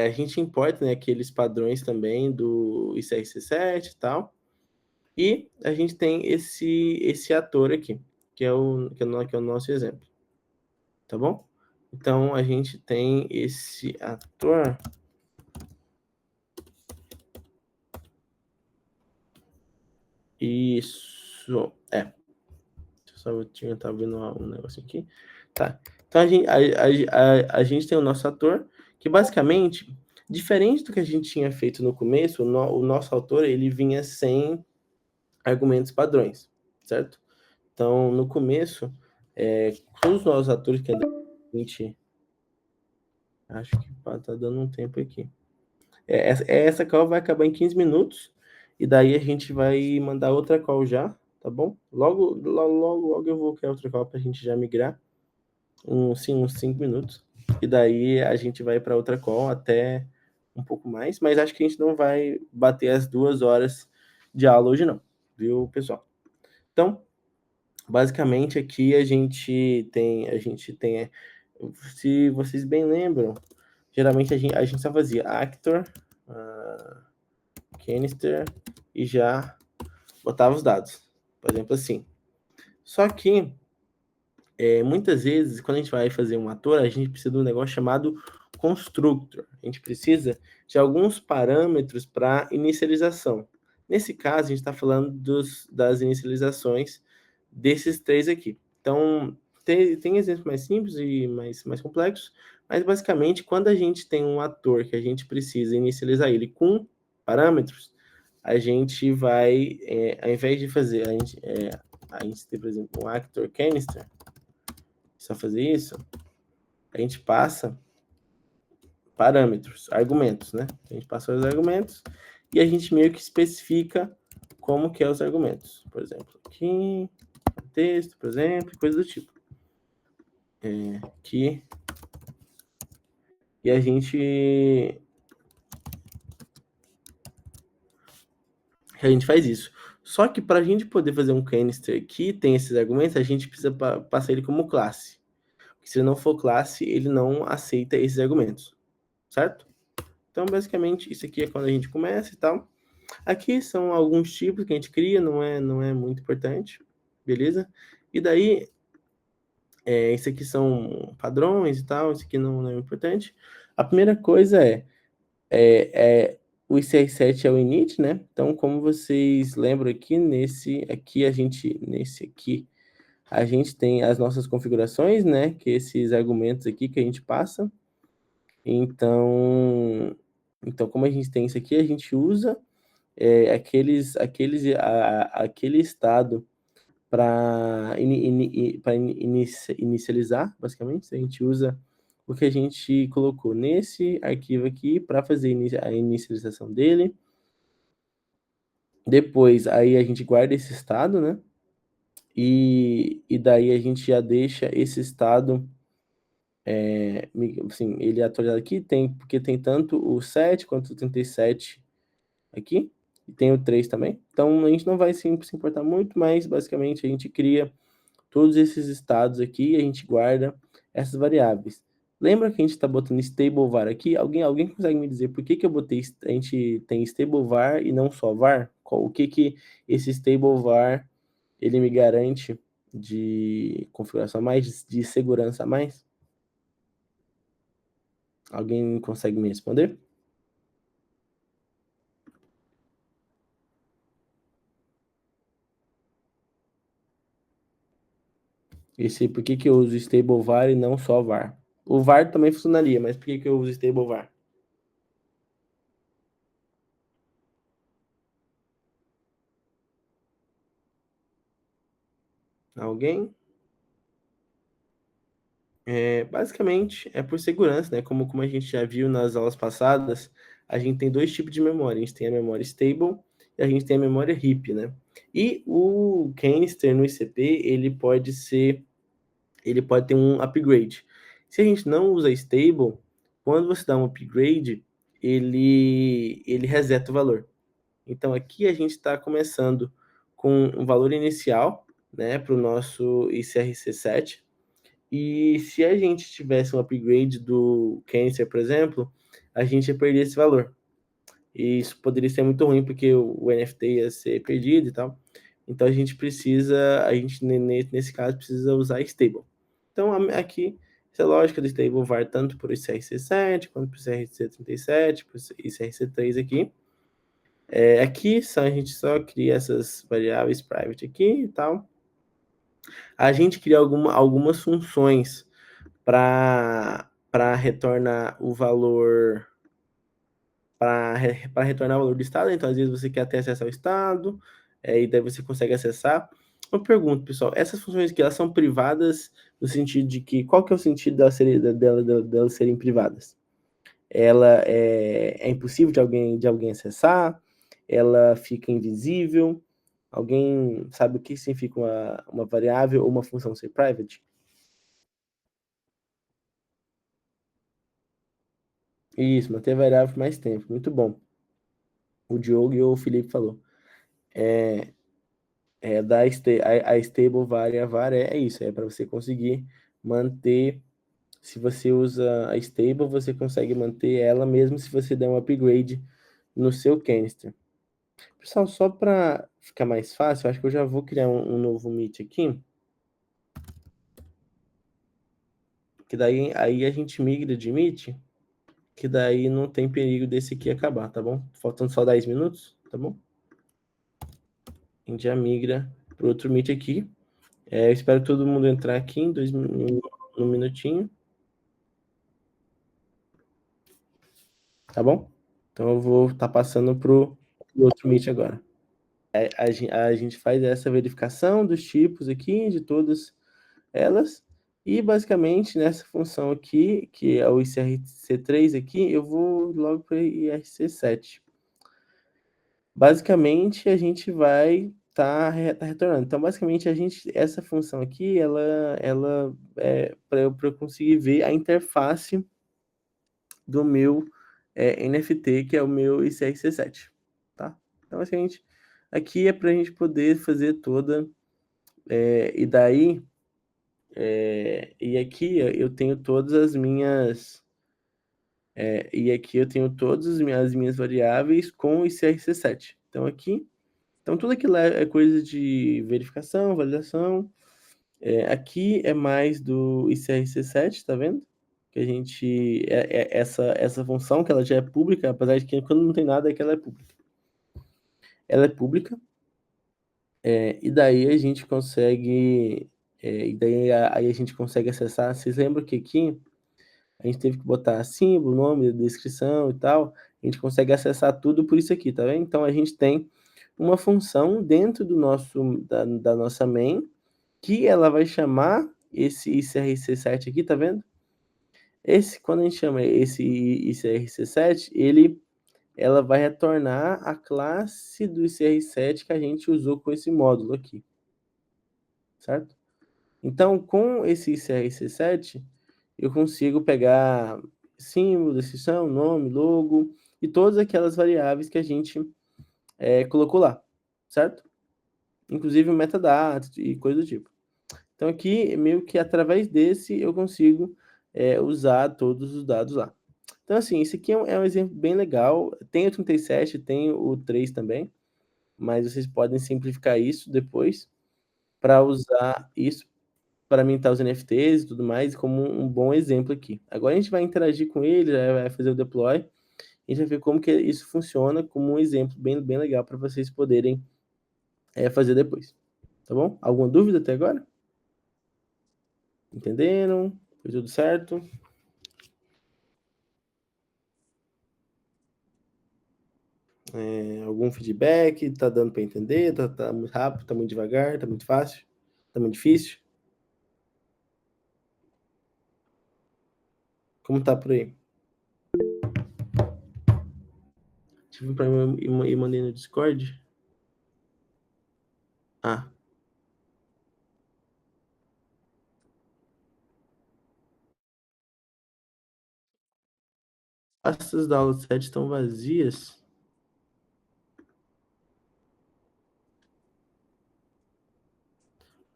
Speaker 1: A gente importa, né, aqueles padrões também do ICRC7 e tal. E a gente tem esse ator aqui, que é o nosso exemplo. Tá bom? Então, a gente tem esse ator. Isso. Só eu tinha tá vendo um negócio aqui. Tá. Então, a gente tem o nosso ator, que basicamente, diferente do que a gente tinha feito no começo, o nosso autor, ele vinha sem argumentos padrões, certo? Então, no começo, todos os nossos atores que a gente... Acho que tá dando um tempo aqui. Essa call vai acabar em 15 minutos, e daí a gente vai mandar outra call já, tá bom? Logo eu vou criar outra call pra gente já migrar, uns 5 minutos. E daí a gente vai para outra call até um pouco mais, mas acho que a gente não vai bater as 2 horas de aula hoje não, viu, pessoal? Então, basicamente aqui a gente tem, se vocês bem lembram, geralmente a gente só fazia actor, canister e já botava os dados, por exemplo assim. Só que muitas vezes quando a gente vai fazer um ator, a gente precisa de um negócio chamado constructor. A gente precisa de alguns parâmetros para inicialização. Nesse caso, a gente está falando das inicializações desses 3 aqui. Então, tem exemplos mais simples e mais complexos, mas basicamente, quando a gente tem um ator que a gente precisa inicializar ele com parâmetros, a gente vai, ao invés de fazer, a gente tem, por exemplo, um actor canister, só fazer isso, a gente passa parâmetros, argumentos, né? A gente passa os argumentos e a gente meio que especifica como que é os argumentos. Por exemplo, aqui, texto, por exemplo, coisa do tipo. Aqui. E a gente faz isso. Só que para a gente poder fazer um canister que tem esses argumentos, a gente precisa passar ele como classe. Porque se ele não for classe, ele não aceita esses argumentos. Certo? Então, basicamente, isso aqui é quando a gente começa e tal. Aqui são alguns tipos que a gente cria, não é muito importante, beleza? E daí, isso aqui são padrões e tal, isso aqui não é importante. A primeira coisa o ICR7 é o init, né? Então, como vocês lembram aqui, nesse aqui a gente tem as nossas configurações, né? Que esses argumentos aqui que a gente passa. Então como a gente tem isso aqui, a gente usa aquele estado para inicializar, basicamente. A gente usa o que a gente colocou nesse arquivo aqui para fazer a inicialização dele. Depois, aí a gente guarda esse estado, né? E daí a gente já deixa esse estado, assim, ele é atualizado aqui, porque tem tanto o 7 quanto o 37 aqui, e tem o 3 também. Então, a gente não vai se importar muito, mas basicamente a gente cria todos esses estados aqui e a gente guarda essas variáveis. Lembra que a gente está botando stable var aqui? Alguém consegue me dizer por que que eu botei, a gente tem stable var e não só var? O que que esse stable var ele me garante de configuração a mais, de segurança a mais? Alguém consegue me responder? Por que que eu uso stable var e não só var? O var também funcionaria, mas por que que eu uso stable var? Alguém? Basicamente, é por segurança, né? Como a gente já viu nas aulas passadas, a gente tem dois tipos de memória. A gente tem a memória stable e a gente tem a memória heap, né? E o canister no ICP, ele pode ter um upgrade. Se a gente não usa stable, quando você dá um upgrade, ele reseta o valor. Então aqui a gente está começando com um valor inicial, né, para o nosso ICRC7. E se a gente tivesse um upgrade do Cancer, por exemplo, a gente ia perder esse valor. E isso poderia ser muito ruim, porque o NFT ia ser perdido e tal. Então a gente nesse caso precisa usar stable. Então aqui, essa é a lógica do stable var tanto para o ICRC7, quanto para o ICRC37, para o ICRC3 aqui. Aqui a gente só cria essas variáveis private aqui e tal. A gente cria algumas funções para retornar o valor para retornar o valor do estado. Então, às vezes você quer ter acesso ao estado, e daí você consegue acessar. Eu pergunto, pessoal, essas funções aqui, elas são privadas no sentido de que, qual que é o sentido delas serem privadas? Ela é impossível de alguém acessar, ela fica invisível. Alguém sabe o que significa uma variável ou uma função ser private? Isso, manter a variável por mais tempo. Muito bom. O Diogo e o Felipe falou. A stable var e a var é isso, é para você conseguir manter. Se você usa a stable, você consegue manter ela mesmo se você der um upgrade no seu canister. Pessoal, só para ficar mais fácil, acho que eu já vou criar um novo Meet aqui. Que daí aí a gente migra de Meet, que daí não tem perigo desse aqui acabar, tá bom? Faltando só 10 minutos, tá bom? A gente já migra para outro Meet aqui. Eu espero todo mundo entrar aqui em um minutinho, tá bom? Então eu vou estar passando pro outro Meet agora. A gente faz essa verificação dos tipos aqui, de todas elas, e basicamente nessa função aqui, que é o ICRC3 aqui, eu vou logo para o IRC7. Basicamente a gente vai tá retornando. Então basicamente essa função aqui, ela é para eu conseguir ver a interface do meu NFT, que é o meu ICRC7, tá? Então, assim, aqui é para a gente poder fazer toda, e daí, e aqui eu tenho todas as minhas, e aqui eu tenho todas as minhas variáveis com o ICRC7. Então, aqui, então tudo aquilo é coisa de verificação, validação. Aqui é mais do ICRC7, tá vendo? Que a gente, essa função que ela já é pública, apesar de que quando não tem nada é que ela é pública. Ela é pública, e daí a gente consegue, aí a gente consegue acessar. Vocês lembram que aqui a gente teve que botar símbolo, nome, descrição e tal? A gente consegue acessar tudo por isso aqui, tá vendo? Então a gente tem uma função dentro da nossa main, que ela vai chamar esse ICRC7 aqui, tá vendo? Quando a gente chama esse ICRC7, ela vai retornar a classe do ICR7 que a gente usou com esse módulo aqui, certo? Então, com esse ICRC7, eu consigo pegar símbolo, descrição, nome, logo e todas aquelas variáveis que a gente colocou lá, certo? Inclusive o metadata e coisa do tipo. Então, aqui, meio que através desse, eu consigo usar todos os dados lá. Então, assim, esse aqui é um exemplo bem legal. Tem o 37, tem o 3 também, mas vocês podem simplificar isso depois para usar isso para mintar os NFTs e tudo mais, como um bom exemplo aqui. Agora a gente vai interagir com ele, vai fazer o deploy, a gente vai ver como que isso funciona como um exemplo bem legal para vocês poderem fazer depois. Tá bom? Alguma dúvida até agora? Entenderam? Foi tudo certo? Algum feedback? Tá dando para entender? Tá muito rápido? Tá muito devagar? Tá muito fácil? Tá muito difícil? Como tá por aí? Tive um problema e mandei no Discord. Ah, pastas da aula 7 estão vazias.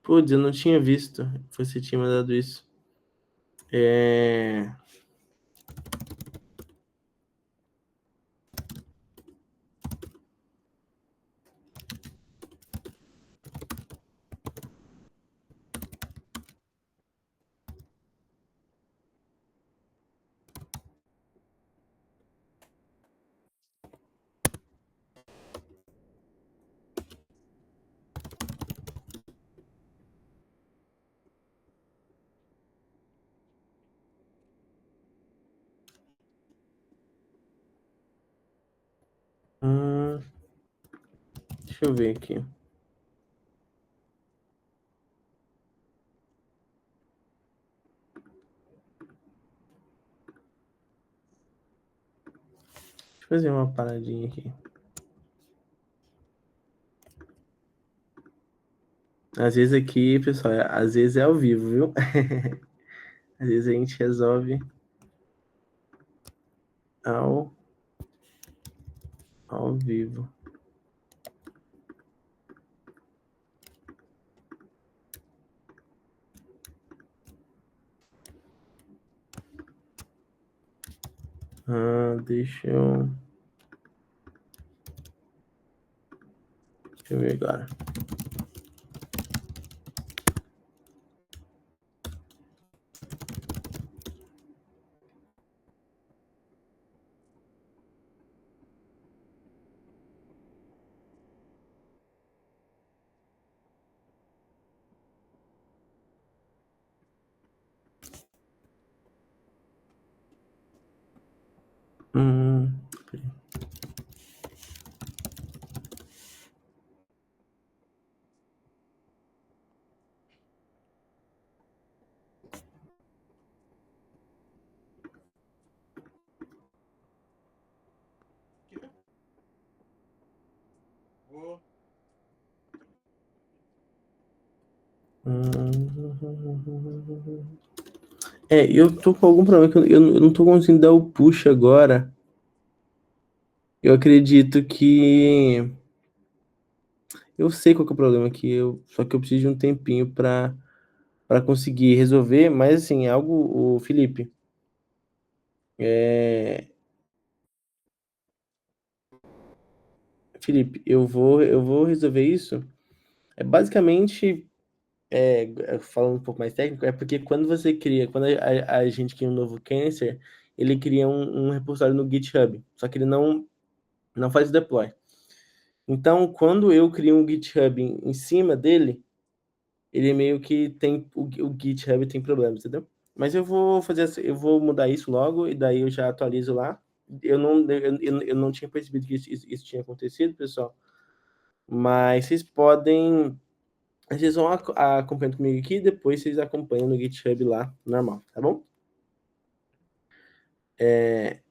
Speaker 1: Putz, eu não tinha visto. Você tinha mandado isso. É... Hum, deixa eu ver aqui. Deixa eu fazer uma paradinha aqui. Às vezes aqui, pessoal, às vezes é ao vivo, viu? Às vezes a gente resolve ao, ao vivo. Deixa eu ver agora. Peraí. Eu tô com algum problema que eu não tô conseguindo dar o push agora. Eu acredito que eu sei qual que é o problema aqui, só que eu preciso de um tempinho para conseguir resolver, mas assim, é algo, o Felipe, é, Felipe, eu vou resolver isso. É basicamente, falando um pouco mais técnico, é porque quando a gente cria um novo câncer, ele cria um repositório no GitHub, só que ele não faz o deploy. Então, quando eu crio um GitHub em cima dele, ele meio que tem o GitHub tem problemas, entendeu? Mas eu vou mudar isso logo e daí eu já atualizo lá. Eu não tinha percebido que isso tinha acontecido, pessoal. Mas vocês vão acompanhando comigo aqui, depois vocês acompanham no GitHub lá, normal, tá bom?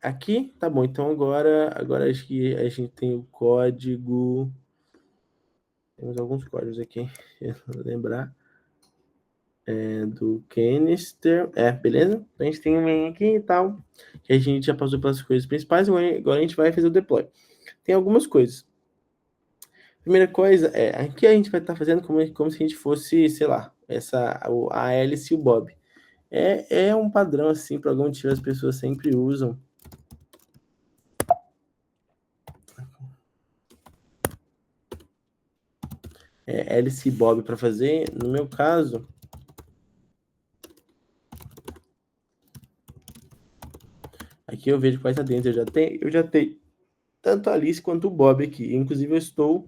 Speaker 1: Aqui, tá bom. Então agora acho que a gente tem o código. Temos alguns códigos aqui, lembrar. Do Canister. Beleza? Então a gente tem um main aqui e tal. Que a gente já passou pelas coisas principais, agora a gente vai fazer o deploy. Tem algumas coisas. Primeira coisa aqui a gente vai estar fazendo como se a gente fosse, sei lá, a Alice e o Bob. É um padrão, assim, por algum motivo as pessoas sempre usam. Alice e Bob para fazer. No meu caso, aqui eu vejo quais tá dentro. Eu já tenho tanto a Alice quanto o Bob aqui. Inclusive, eu estou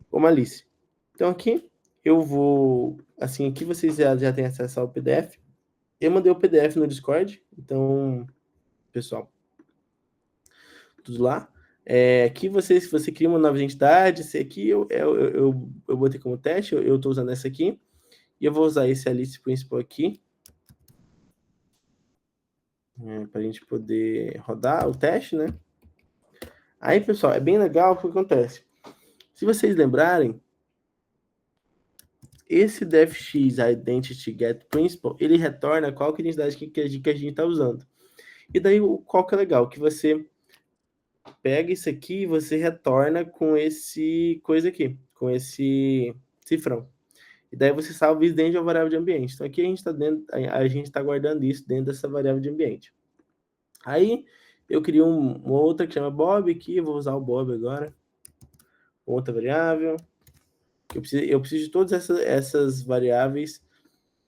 Speaker 1: como Alice. Então, aqui eu vou. Assim, aqui vocês já têm acesso ao PDF. Eu mandei o PDF no Discord. Então, pessoal, tudo lá. Aqui se você cria uma nova identidade, esse aqui eu botei como teste, eu estou usando essa aqui. E eu vou usar esse Alice Principal aqui. Para a gente poder rodar o teste, né? Aí, pessoal, é bem legal o que acontece. Se vocês lembrarem, esse defx identity get principal, ele retorna qual que é a identidade que a gente está usando. E daí, qual que é legal? Que você pega isso aqui e você retorna com esse coisa aqui, com esse cifrão. E daí você salva isso dentro de uma variável de ambiente. Então aqui a gente está guardando isso dentro dessa variável de ambiente. Aí eu crio uma outra que chama Bob aqui, eu vou usar o Bob agora. Outra variável. Eu preciso de todas essas variáveis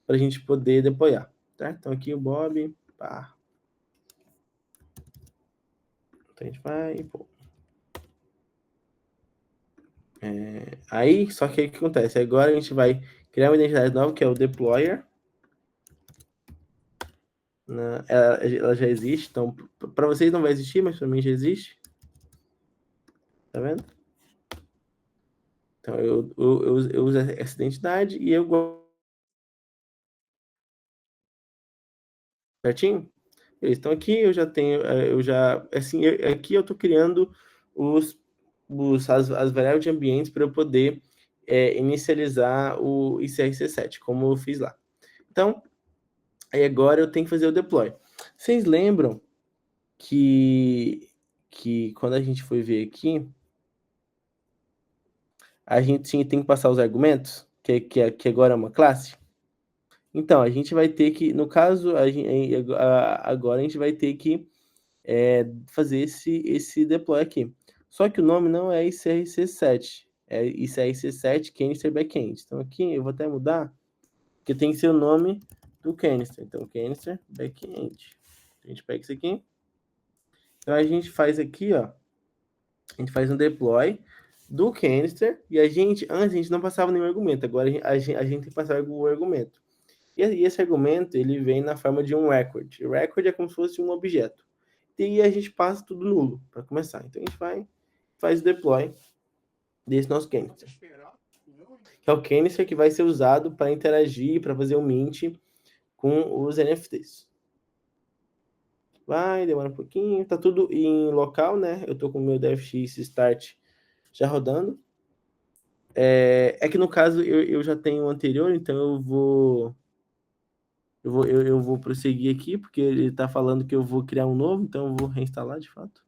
Speaker 1: para a gente poder deployar. Tá? Então aqui o Bob. Pá. Então a gente vai. Pô. Aí, só que aí o que acontece? Agora a gente vai criar uma identidade nova, que é o deployer. Né? Ela já existe, então para vocês não vai existir, mas para mim já existe. Tá vendo? Então eu uso essa identidade e eu gosto. Certinho? Então aqui eu já tenho, assim, aqui eu estou criando as variáveis de ambientes para eu poder inicializar o ICRC7, como eu fiz lá. Então, aí agora eu tenho que fazer o deploy. Vocês lembram que quando a gente foi ver aqui, a gente tem que passar os argumentos, que agora é uma classe? Então, a gente vai ter que, no caso, agora a gente vai ter que fazer esse deploy aqui. Só que o nome não é ICRC7, é ICRC7 Canister Backend. Então aqui eu vou até mudar, porque tem que ser o nome do Canister. Então, Canister Backend. A gente pega isso aqui. Então a gente faz aqui, ó, a gente faz um deploy do Canister e antes a gente não passava nenhum argumento, agora a gente tem que passar o argumento. E esse argumento, ele vem na forma de um record. O record é como se fosse um objeto. E a gente passa tudo nulo para começar. Então a gente faz o deploy desse nosso canister. Que é o canister que vai ser usado para interagir, para fazer o mint com os NFTs. Vai, demora um pouquinho. Tá tudo em local, né? Eu tô com o meu DFX start já rodando. Que no caso eu já tenho o anterior, então eu vou prosseguir aqui, porque ele está falando que eu vou criar um novo, então eu vou reinstalar de fato.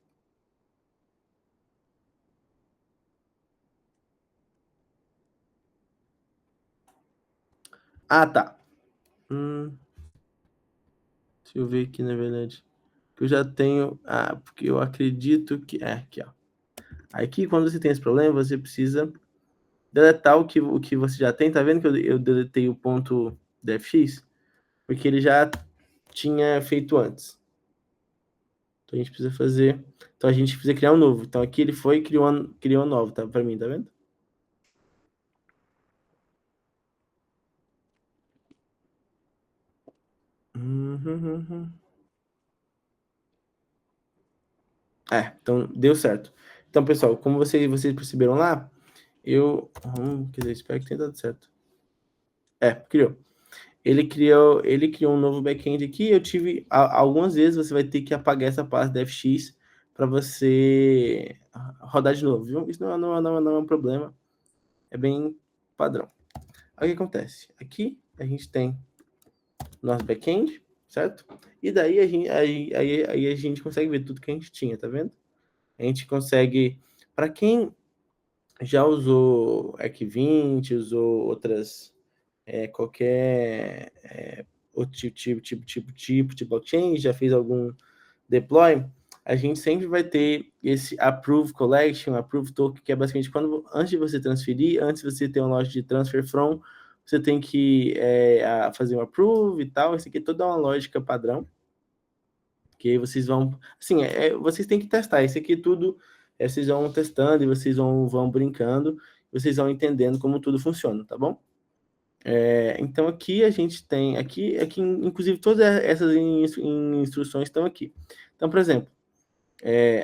Speaker 1: Ah, tá. Deixa eu ver aqui, na verdade. Eu já tenho. Ah, porque eu acredito que. Aqui, ó. Aqui, quando você tem esse problema, você precisa deletar o que você já tem. Tá vendo que eu deletei o ponto .dfx? Porque ele já tinha feito antes. Então a gente precisa fazer. Então a gente precisa criar um novo. Então aqui ele foi e criou um novo, tá? Para mim, tá vendo? Então deu certo. Então, pessoal, como vocês perceberam lá, quer dizer, espero que tenha dado certo. Criou. Ele criou um novo back-end aqui. Eu tive algumas vezes você vai ter que apagar essa parte da FX para você rodar de novo, viu? Isso não é um problema. É bem padrão. Aí o que acontece? Aqui a gente tem nosso back-end, certo? E daí aí a gente consegue ver tudo que a gente tinha, tá vendo? A gente consegue, para quem já usou Arc20, usou outras qualquer o tipo de blockchain, já fez algum deploy, a gente sempre vai ter esse approve collection, approve token, que é basicamente quando, antes de você transferir, antes de você ter uma loja de transfer from, você tem que fazer um approve e tal. Isso aqui é toda uma lógica padrão, que aí vocês vão, assim, vocês têm que testar. Isso aqui tudo, vocês vão testando e vocês vão brincando, vocês vão entendendo como tudo funciona, tá bom? Então aqui a gente tem, aqui inclusive todas essas instruções estão aqui. Então, por exemplo,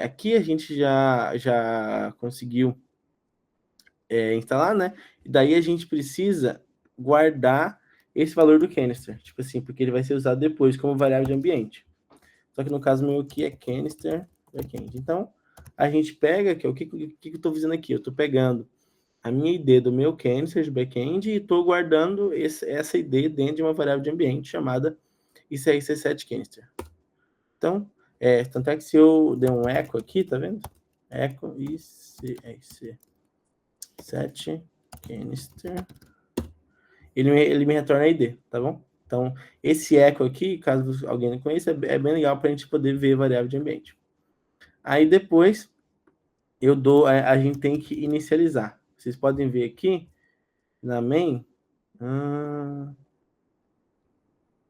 Speaker 1: aqui a gente já conseguiu instalar, né? E daí a gente precisa guardar esse valor do canister, tipo assim, porque ele vai ser usado depois como variável de ambiente. Só que no caso meu aqui é canister backend. Então, a gente pega aqui, o que eu estou fazendo aqui? Eu estou pegando a minha ID do meu canister de backend e estou guardando essa ID dentro de uma variável de ambiente chamada ICRC7 canister. Então, tanto é que se eu der um echo aqui, tá vendo? Echo ICRC7 canister, ele me retorna a ID, tá bom? Então, esse echo aqui, caso alguém não conheça, é bem legal para a gente poder ver variável de ambiente. Aí depois, a gente tem que inicializar. Vocês podem ver aqui, na main,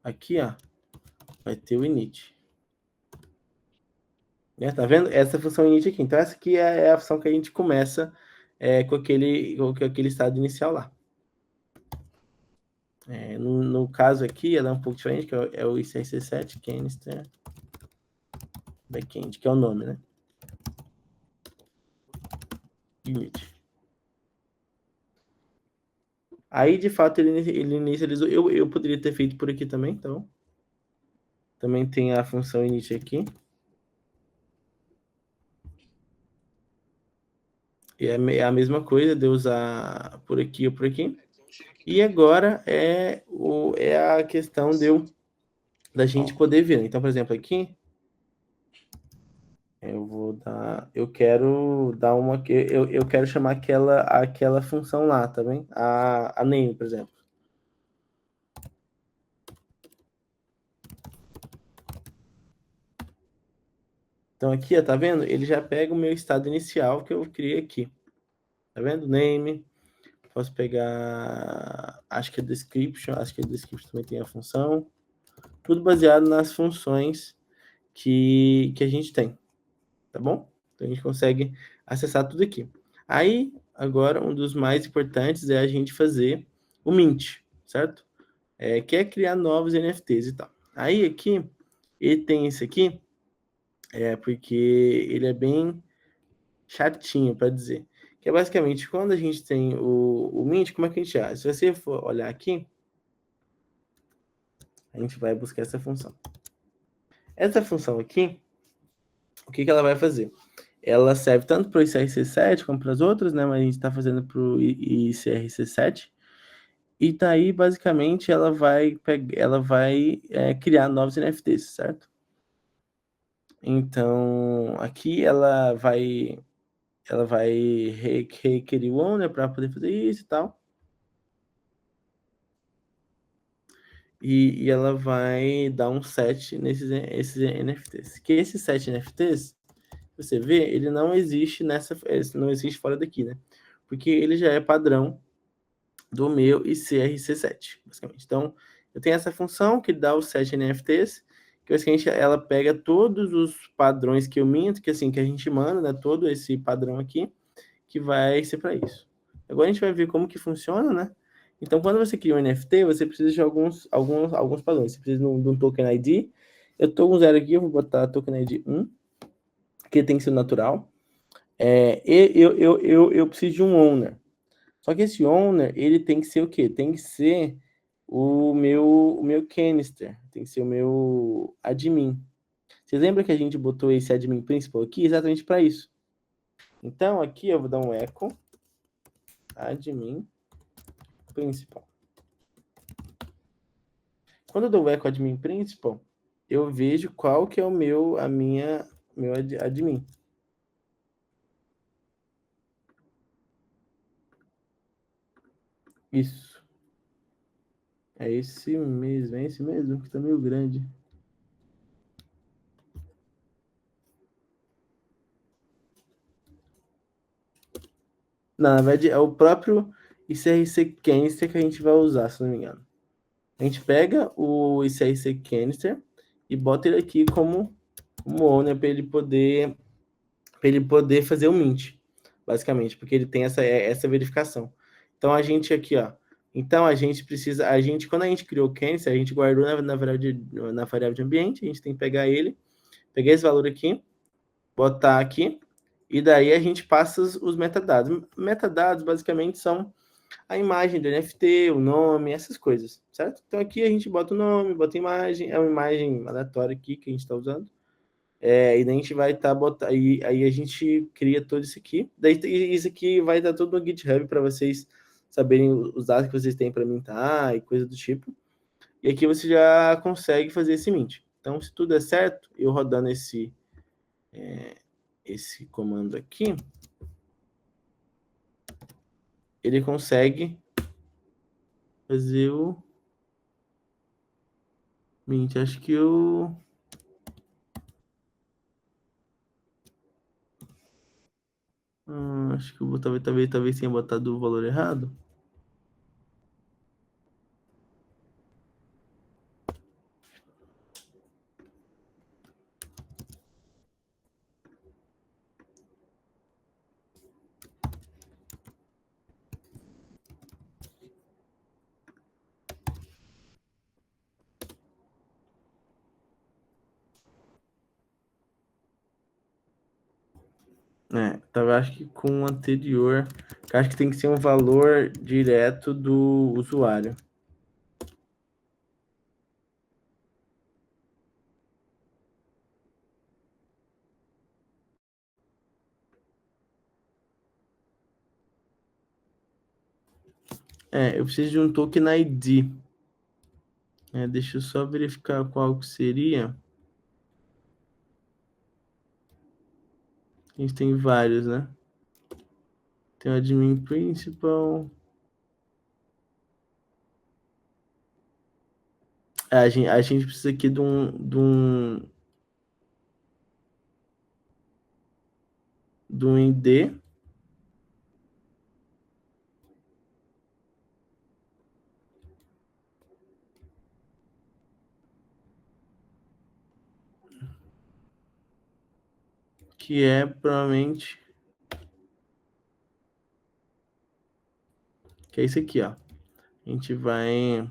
Speaker 1: aqui, ó, vai ter o init. Tá vendo? Essa função init aqui. Então, essa aqui é a função que a gente começa com aquele estado inicial lá. No caso aqui, ela é um pouco diferente, que é o ICRC7 canister backend, que é o nome, né? Init. Aí, de fato, ele inicializou. Eu poderia ter feito por aqui também, então. Também tem a função init aqui. E é a mesma coisa de usar por aqui ou por aqui. E agora é a questão da gente poder ver. Então, por exemplo, aqui eu quero dar eu quero chamar aquela função lá, tá bem? A name, por exemplo. Então aqui, ó, tá vendo? Ele já pega o meu estado inicial que eu criei aqui. Tá vendo? Name. Posso pegar, acho que é description também tem a função. Tudo baseado nas funções que a gente tem, tá bom? Então a gente consegue acessar tudo aqui. Aí, agora, um dos mais importantes é a gente fazer o mint, certo? Que é criar novos NFTs e tal. Aí aqui, ele tem esse aqui, porque ele é bem chatinho para dizer. Que é basicamente quando a gente tem o mint, como é que a gente faz? Se você for olhar aqui, a gente vai buscar essa função. Essa função aqui, o que ela vai fazer? Ela serve tanto para o ICRC7 como para as outras, né? Mas a gente está fazendo para o ICRC7. E daí, basicamente, ela vai criar novos NFTs, certo? Então, aqui ela vai requerer o owner para poder fazer isso e tal. E ela vai dar um set esses NFTs. Que esses 7 NFTs, você vê, ele não existe não existe fora daqui, né? Porque ele já é padrão do meu ICRC7, basicamente. Então, eu tenho essa função que dá os 7 NFTs, que basicamente ela pega todos os padrões que eu minto, que assim, que a gente manda, né? Todo esse padrão aqui, que vai ser para isso. Agora a gente vai ver como que funciona, né? Então, quando você cria um NFT, você precisa de alguns padrões. Você precisa de um token ID. Eu estou com 0 aqui, eu vou botar token ID 1, que tem que ser natural. Eu preciso de um owner. Só que esse owner, ele tem que ser o quê? Tem que ser o meu canister. Tem que ser o meu admin. Vocês lembram que a gente botou esse admin principal aqui exatamente para isso? Então, aqui eu vou dar um echo admin principal. Quando eu dou o echo admin principal, eu vejo qual que é meu admin. Isso. É esse mesmo, que tá meio grande. Não, na verdade, é o próprio ICRC Canister que a gente vai usar, se não me engano. A gente pega o ICRC Canister e bota ele aqui como owner para ele poder fazer o mint, basicamente, porque ele tem essa verificação. Então a gente aqui, ó. Então a gente precisa, quando a gente criou o Canister, a gente guardou na variável de ambiente, a gente tem que pegar esse valor aqui, botar aqui, e daí a gente passa os metadados. Metadados basicamente são a imagem do NFT, o nome, essas coisas, certo? Então aqui a gente bota o nome, bota a imagem, é uma imagem aleatória aqui que a gente está usando. E daí a gente vai estar botando, aí a gente cria todo isso aqui. Daí isso aqui vai estar tudo no GitHub para vocês saberem os dados que vocês têm para mintar e coisa do tipo. E aqui você já consegue fazer esse mint. Então, se tudo der certo, eu rodando esse comando aqui, ele consegue fazer o mint. Acho que eu acho que eu vou talvez tenha botado o valor errado. Tava acho que com o anterior, que acho que tem que ser um valor direto do usuário. Eu preciso de um token ID. Deixa eu só verificar qual que seria. A gente tem vários, né? Tem o admin principal. A gente precisa aqui de um ID. Que é provavelmente. Que é isso aqui, ó. A gente vai.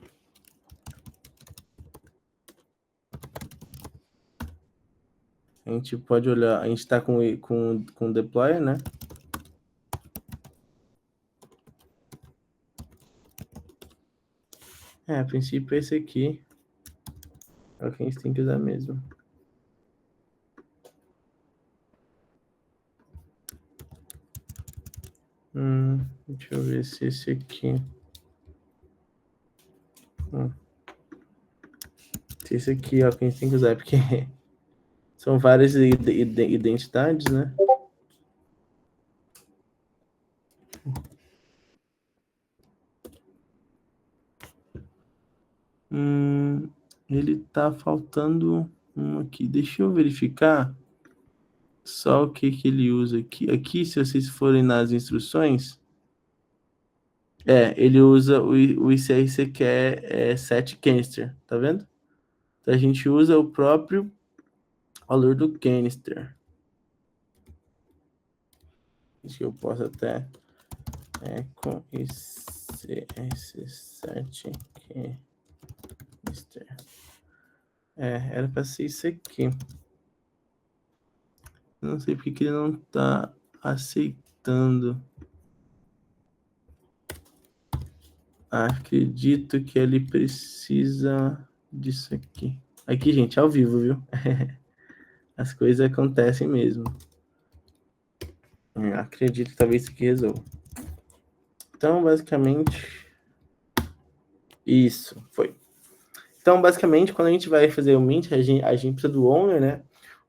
Speaker 1: A gente pode olhar. A gente está com deploy, né? A princípio esse aqui é o que a gente tem que usar mesmo. Deixa eu ver se esse aqui. Se esse aqui é o que a gente tem que usar, porque são várias identidades, né? Ele tá faltando um aqui. Deixa eu verificar só o que ele usa aqui. Aqui, se vocês forem nas instruções, ele usa o ICRC que é set canister, tá vendo? Então a gente usa o próprio valor do canister. Acho que eu posso até com ICRC set canister. Era para ser isso aqui. Não sei porque que ele não tá aceitando. Acredito que ele precisa disso aqui. Aqui, gente, ao vivo, viu? As coisas acontecem mesmo. Acredito que talvez isso aqui resolva. Então, basicamente... Isso, foi. Então, basicamente, quando a gente vai fazer o mint, a gente precisa do owner, né?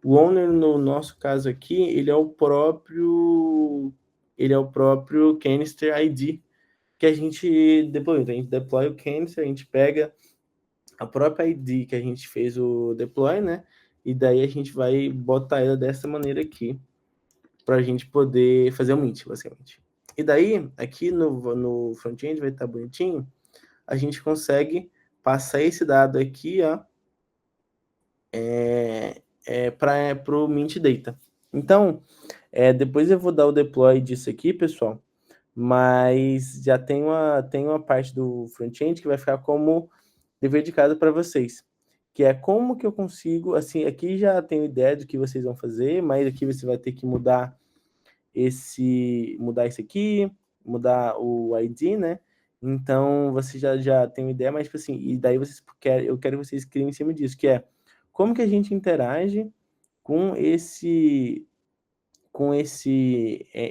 Speaker 1: O owner, no nosso caso aqui, ele é o próprio canister ID. que a gente deploy. Então, a gente deploy o canister, a gente pega a própria ID que a gente fez o deploy, né? E daí a gente vai botar ela dessa maneira aqui, para a gente poder fazer o Mint, basicamente. E daí, aqui no front-end vai estar bonitinho, a gente consegue passar esse dado aqui, ó, para o Mint Data. Então, depois eu vou dar o deploy disso aqui, pessoal, mas já tem uma parte do front-end que vai ficar como dever de casa para vocês, que é como que eu consigo, assim, aqui já tenho ideia do que vocês vão fazer, mas aqui você vai ter que mudar esse aqui, mudar o ID, né? Então, você já tem uma ideia, mas, tipo assim, e daí eu quero que vocês criem em cima disso, que é como que a gente interage com esse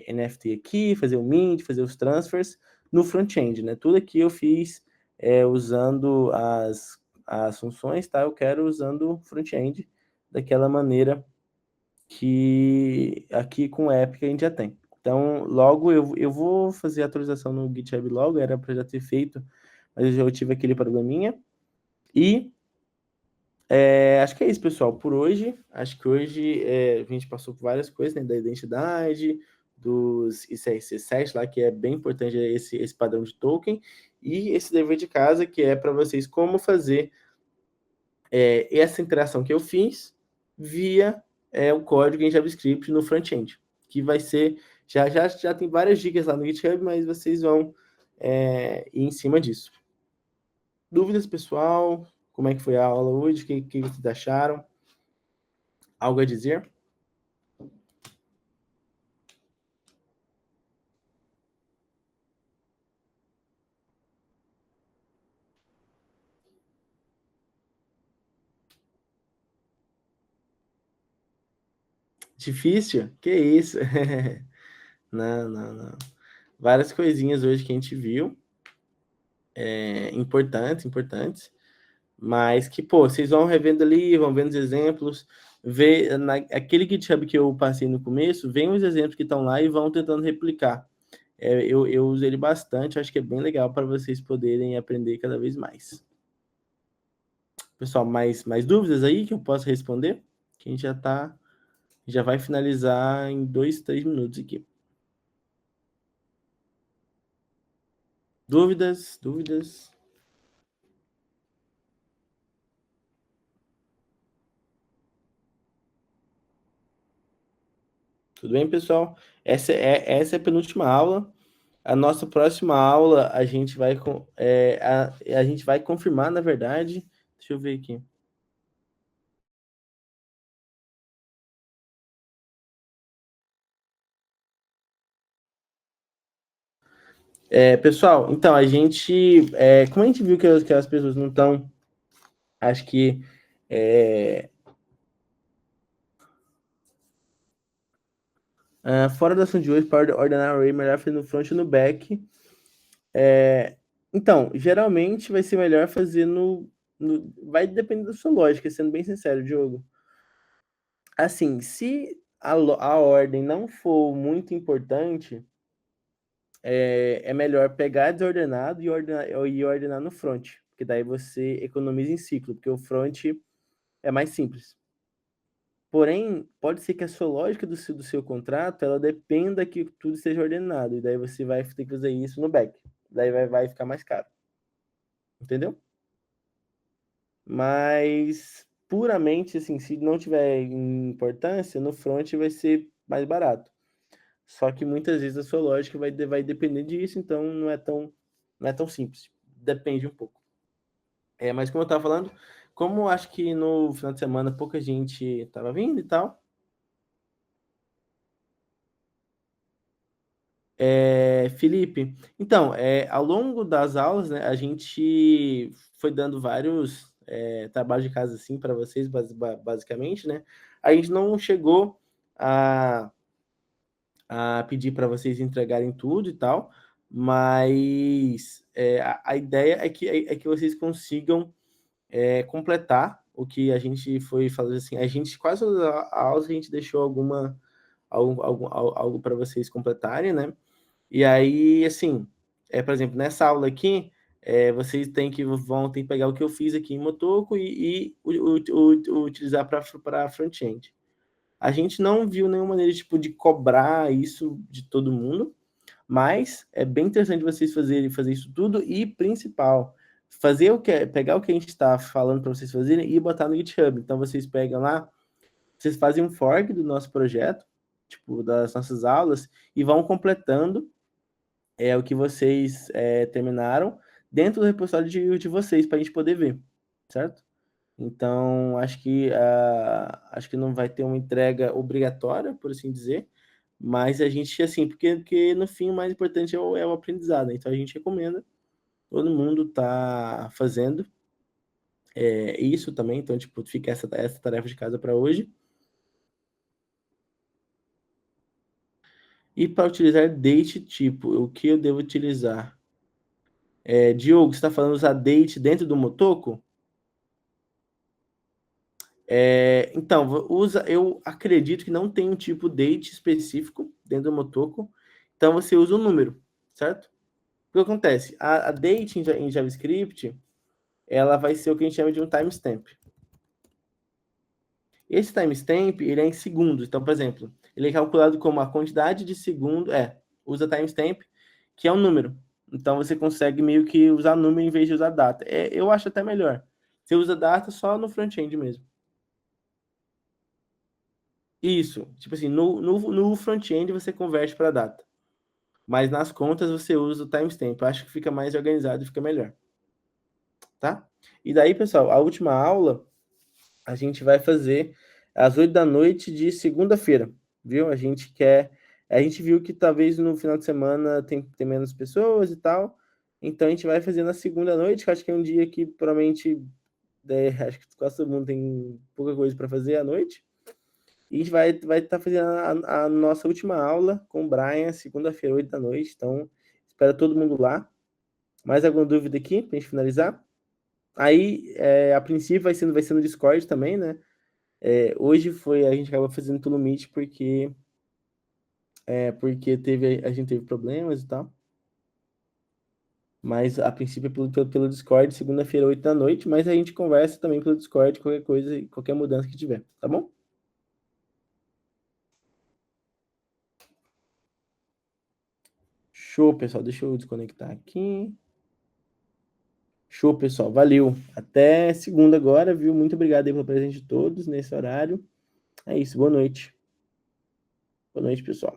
Speaker 1: NFT aqui, fazer o mint, fazer os transfers no front-end, né? Tudo aqui eu fiz usando as funções, tá? Eu quero usando o front-end daquela maneira que aqui com o app que a gente já tem. Então, logo eu vou fazer a atualização no GitHub logo, era para já ter feito, mas eu tive aquele probleminha. E acho que é isso, pessoal. Por hoje, acho que hoje a gente passou por várias coisas, né, da identidade, dos ICRC7 lá, que é bem importante esse padrão de token, e esse dever de casa, que é para vocês como fazer essa interação que eu fiz via o código em JavaScript no front-end, que vai ser, já tem várias dicas lá no GitHub, mas vocês vão ir em cima disso. Dúvidas, pessoal? Como é que foi a aula hoje? O que vocês acharam? Algo a dizer? Difícil? Que isso? Não, não, não. Várias coisinhas hoje que a gente viu, importantes, mas que, pô, vocês vão revendo ali, vão vendo os exemplos, aquele GitHub que eu passei no começo, vem os exemplos que estão lá e vão tentando replicar. Eu uso ele bastante, acho que é bem legal para vocês poderem aprender cada vez mais. Pessoal, mais dúvidas aí que eu posso responder? Que a gente já vai finalizar em 2, 3 minutos aqui. Dúvidas? Tudo bem, pessoal? Essa é a penúltima aula. A nossa próxima aula a gente vai confirmar, na verdade. Deixa eu ver aqui. Pessoal, então como a gente viu que as pessoas não estão, acho que fora da ação de hoje, para ordenar o array, melhor fazer no front e no back. Então, geralmente vai ser melhor fazer vai depender da sua lógica, sendo bem sincero, Diogo. Assim, se a ordem não for muito importante, é melhor pegar desordenado e ordenar no front, porque daí você economiza em ciclo, porque o front é mais simples. Porém, pode ser que a sua lógica do seu contrato, ela dependa que tudo seja ordenado, e daí você vai ter que fazer isso no back. Daí vai ficar mais caro. Entendeu? Mas, puramente, assim, se não tiver importância, no front vai ser mais barato. Só que muitas vezes a sua lógica vai depender disso, então não é tão simples. Depende um pouco. Mas como eu estava falando, como eu acho que no final de semana pouca gente estava vindo e tal, Felipe, então, ao longo das aulas, né, a gente foi dando vários trabalhos de casa assim para vocês, basicamente, né? A gente não chegou a, a pedir para vocês entregarem tudo e tal, mas a ideia é que vocês consigam completar o que a gente foi falando assim. A gente quase todas as aulas a gente deixou algo para vocês completarem, né? E aí, assim, por exemplo, nessa aula aqui, vocês vão ter que pegar o que eu fiz aqui em Motoko e utilizar para front-end. A gente não viu nenhuma maneira tipo, de cobrar isso de todo mundo, mas é bem interessante vocês fazer isso tudo e, principal, pegar o que a gente está falando para vocês fazerem e botar no GitHub. Então, vocês pegam lá, vocês fazem um fork do nosso projeto, tipo, das nossas aulas, e vão completando o que vocês terminaram dentro do repositório de vocês, para a gente poder ver, certo? Então, acho que não vai ter uma entrega obrigatória, por assim dizer, mas a gente, assim, porque no fim o mais importante é o aprendizado, então a gente recomenda todo mundo tá fazendo isso também, então, tipo, fica essa tarefa de casa para hoje. E para utilizar date tipo, o que eu devo utilizar? Diogo, você está falando usar date dentro do Motoko? Então, eu acredito que não tem um tipo date específico dentro do Motoko, então você usa um número, certo? O que acontece? A date em JavaScript, ela vai ser o que a gente chama de um timestamp. Esse timestamp, ele é em segundos. Então, por exemplo, ele é calculado como a quantidade de segundos, usa timestamp, que é um número. Então, você consegue meio que usar número em vez de usar data. Eu acho até melhor. Você usa data só no front-end mesmo. Isso. Tipo assim, no front-end você converte para data. Mas nas contas você usa o timestamp. Eu acho que fica mais organizado e fica melhor. Tá? E daí, pessoal, a última aula a gente vai fazer às 8 da noite de segunda-feira, viu? A gente viu que talvez no final de semana tem menos pessoas e tal, então a gente vai fazer na segunda noite, que acho que é um dia que provavelmente, acho que quase todo mundo tem pouca coisa para fazer à noite, e a gente vai estar fazendo a nossa última aula com o Brian, segunda-feira, 8 da noite, então espero todo mundo lá. Mais alguma dúvida aqui para a gente finalizar? Aí, a princípio vai ser no Discord também, né? Hoje a gente acabou fazendo pelo Meet porque a gente teve problemas e tal. Mas a princípio é pelo Discord, segunda-feira, 8 da noite, mas a gente conversa também pelo Discord, qualquer coisa, qualquer mudança que tiver, tá bom? Show, pessoal. Deixa eu desconectar aqui. Show, pessoal. Valeu. Até segunda agora, viu? Muito obrigado aí pelo presente de todos nesse horário. É isso. Boa noite. Boa noite, pessoal.